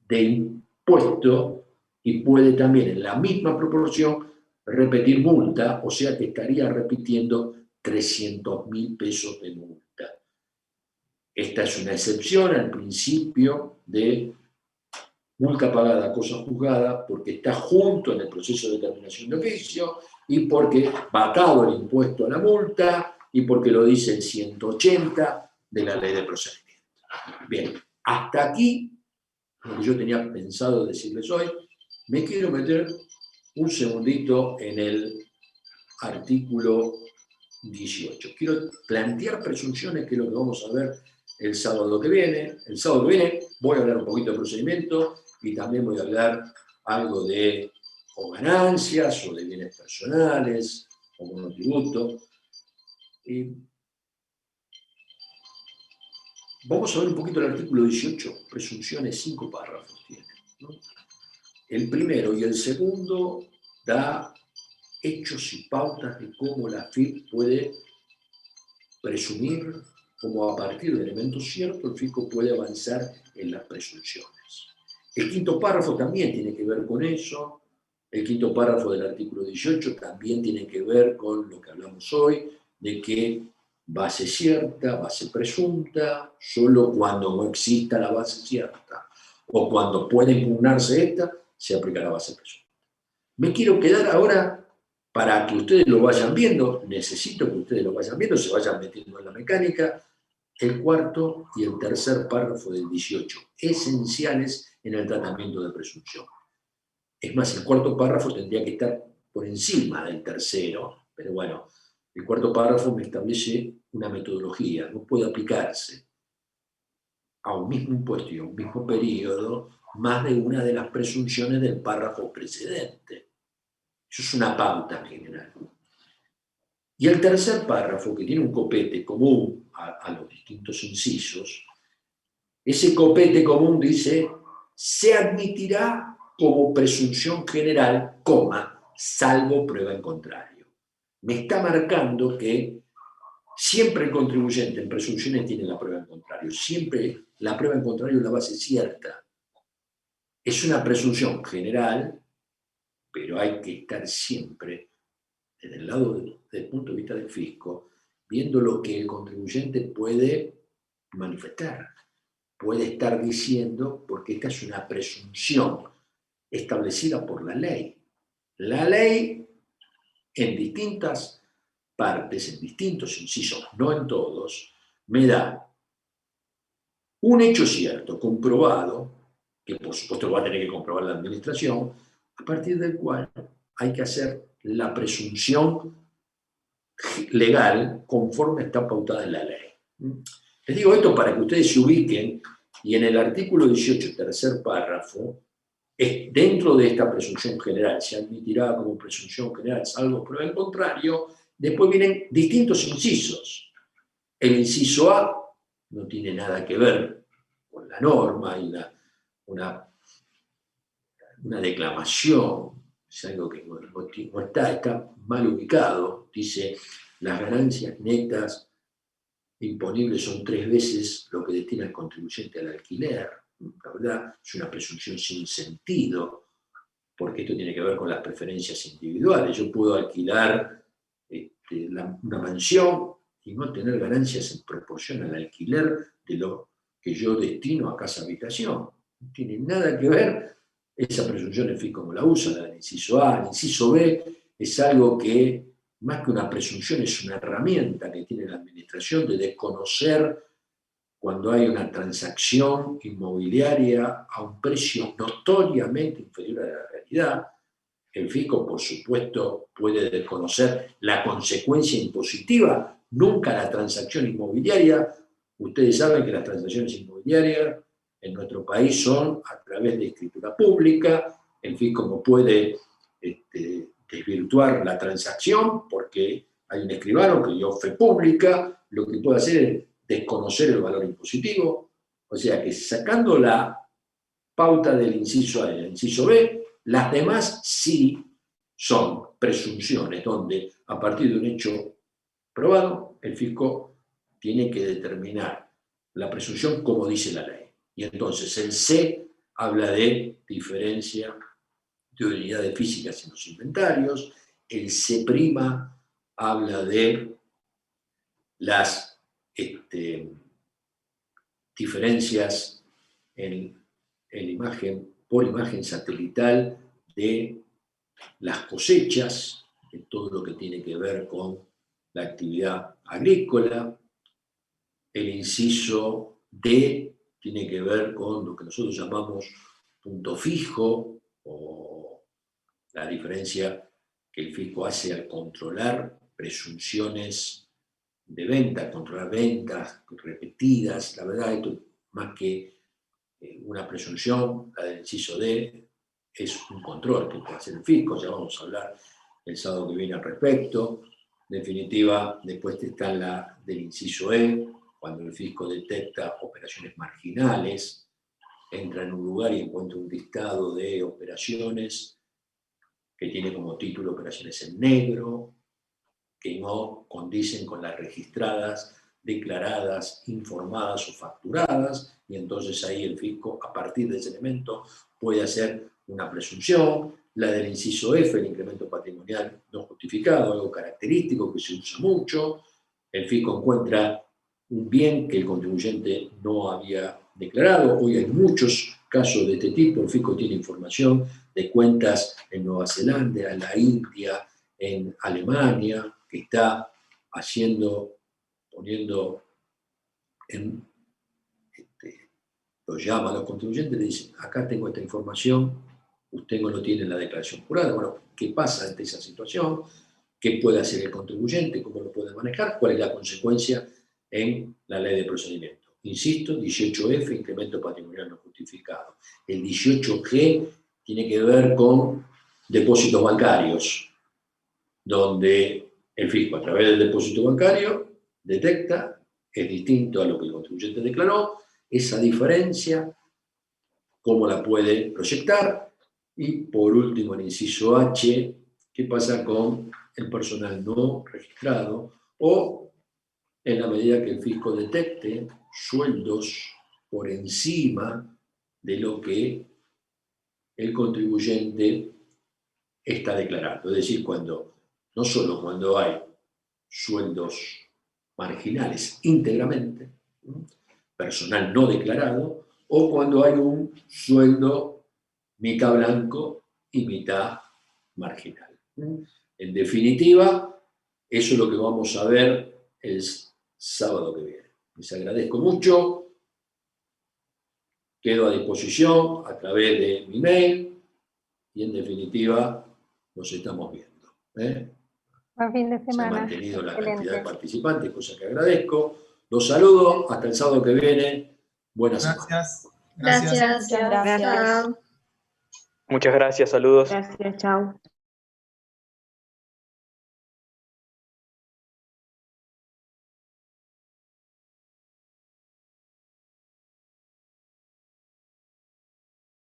de impuesto y puede también en la misma proporción repetir multa, o sea que estaría repitiendo 300.000 pesos de multa. Esta es una excepción al principio de multa pagada, cosa juzgada, porque está junto en el proceso de determinación de oficio y porque va atado el impuesto a la multa y porque lo dice el 180 de la ley de procedimiento. Bien, hasta aquí lo que yo tenía pensado decirles hoy. Me quiero meter un segundito en el artículo 18. Quiero plantear presunciones, que es lo que vamos a ver el sábado que viene. El sábado que viene voy a hablar un poquito de procedimiento y también voy a hablar algo de o ganancias o de bienes personales o monotributo. Vamos a ver un poquito el artículo 18, presunciones, 5 párrafos tiene, ¿no? El primero y el segundo da hechos y pautas de cómo la FIP puede presumir, cómo a partir de elementos ciertos el fisco puede avanzar en las presunciones. El quinto párrafo también tiene que ver con eso. El quinto párrafo del artículo 18 también tiene que ver con lo que hablamos hoy, de que base cierta, base presunta, solo cuando no exista la base cierta o cuando pueda impugnarse esta, se aplica la base presunta. Me quiero quedar ahora, para que ustedes lo vayan viendo, necesito que ustedes lo vayan viendo, se vayan metiendo en la mecánica, el cuarto y el tercer párrafo del 18, esenciales en el tratamiento de presunción. Es más, el cuarto párrafo tendría que estar por encima del tercero, pero bueno, el cuarto párrafo me establece una metodología, no puede aplicarse a un mismo impuesto y a un mismo periodo más de una de las presunciones del párrafo precedente. Eso es una pauta general. Y el tercer párrafo, que tiene un copete común a los distintos incisos, ese copete común dice, se admitirá como presunción general, salvo prueba en contrario. Me está marcando que siempre el contribuyente en presunciones tiene la prueba en contrario. Siempre la prueba en contrario es la base cierta. Es una presunción general, pero hay que estar siempre, desde el lado del punto de vista del fisco, viendo lo que el contribuyente puede manifestar, puede estar diciendo, porque esta es una presunción establecida por la ley. La ley, en distintas partes, en distintos incisos, no en todos, me da un hecho cierto, comprobado, que por supuesto va a tener que comprobar la administración, a partir del cual hay que hacer la presunción legal conforme está pautada en la ley. Les digo esto para que ustedes se ubiquen, y en el artículo 18, tercer párrafo, dentro de esta presunción general, se admitirá como presunción general, salvo prueba en contrario, después vienen distintos incisos. El inciso A no tiene nada que ver con la norma, hay una declamación, es algo que no está mal ubicado, dice las ganancias netas imponibles son 3 veces lo que destina el contribuyente al alquiler. La verdad es una presunción sin sentido, porque esto tiene que ver con las preferencias individuales. Yo puedo alquilar una mansión y no tener ganancias en proporción al alquiler de lo que yo destino a casa habitación. No tiene nada que ver esa presunción el fisco como la usa, la del inciso A. El inciso B es algo que, más que una presunción, es una herramienta que tiene la administración de desconocer cuando hay una transacción inmobiliaria a un precio notoriamente inferior a la realidad. El fisco, por supuesto, puede desconocer la consecuencia impositiva, nunca la transacción inmobiliaria. Ustedes saben que las transacciones inmobiliarias en nuestro país son a través de escritura pública. El fisco no puede desvirtuar la transacción porque hay un escribano que dio fe pública. Lo que puede hacer es desconocer el valor impositivo. O sea que sacando la pauta del inciso A y del inciso B, las demás sí son presunciones donde a partir de un hecho probado el fisco tiene que determinar la presunción como dice la ley. Y entonces el C habla de diferencia de unidades físicas en los inventarios, el C' habla de las diferencias por imagen satelital de las cosechas, de todo lo que tiene que ver con la actividad agrícola. El inciso D tiene que ver con lo que nosotros llamamos punto fijo, o la diferencia que el fisco hace al controlar presunciones de venta, controlar ventas repetidas. La verdad, esto más que una presunción, la del inciso D, es un control que puede hacer el fisco. Ya vamos a hablar el sábado que viene al respecto. En definitiva, después está la del inciso E, cuando el fisco detecta operaciones marginales, entra en un lugar y encuentra un listado de operaciones que tiene como título operaciones en negro, que no condicen con las registradas, declaradas, informadas o facturadas, y entonces ahí el fisco, a partir de ese elemento, puede hacer una presunción. La del inciso F, el incremento patrimonial no justificado, algo característico que se usa mucho. El fisco encuentra un bien que el contribuyente no había declarado. Hoy hay muchos casos de este tipo. El fisco tiene información de cuentas en Nueva Zelanda, en la India, en Alemania, que está poniendo en, lo llama a los contribuyentes y le dicen, acá tengo esta información, usted no lo tiene en la declaración jurada. Bueno, ¿qué pasa ante esa situación? ¿Qué puede hacer el contribuyente? ¿Cómo lo puede manejar? ¿Cuál es la consecuencia en la ley de procedimiento? Insisto, 18F, incremento patrimonial no justificado. El 18G tiene que ver con depósitos bancarios, donde el fisco, a través del depósito bancario, detecta es distinto a lo que el contribuyente declaró. Esa diferencia, cómo la puede proyectar. Y por último, el inciso H, ¿qué pasa con el personal no registrado? O en la medida que el fisco detecte sueldos por encima de lo que el contribuyente está declarando. Es decir, no solo cuando hay sueldos marginales íntegramente, ¿no?, personal no declarado, o cuando hay un sueldo mitad blanco y mitad marginal. En definitiva, eso es lo que vamos a ver el sábado que viene. Les agradezco mucho, quedo a disposición a través de mi mail y en definitiva nos estamos viendo. Buen fin de Se ha semana. mantenido la Excelente. cantidad de participantes, cosa que agradezco. Los saludo, hasta el sábado que viene. Buenas semana. Gracias. Gracias. Muchas gracias. Muchas gracias, saludos. Gracias, chao.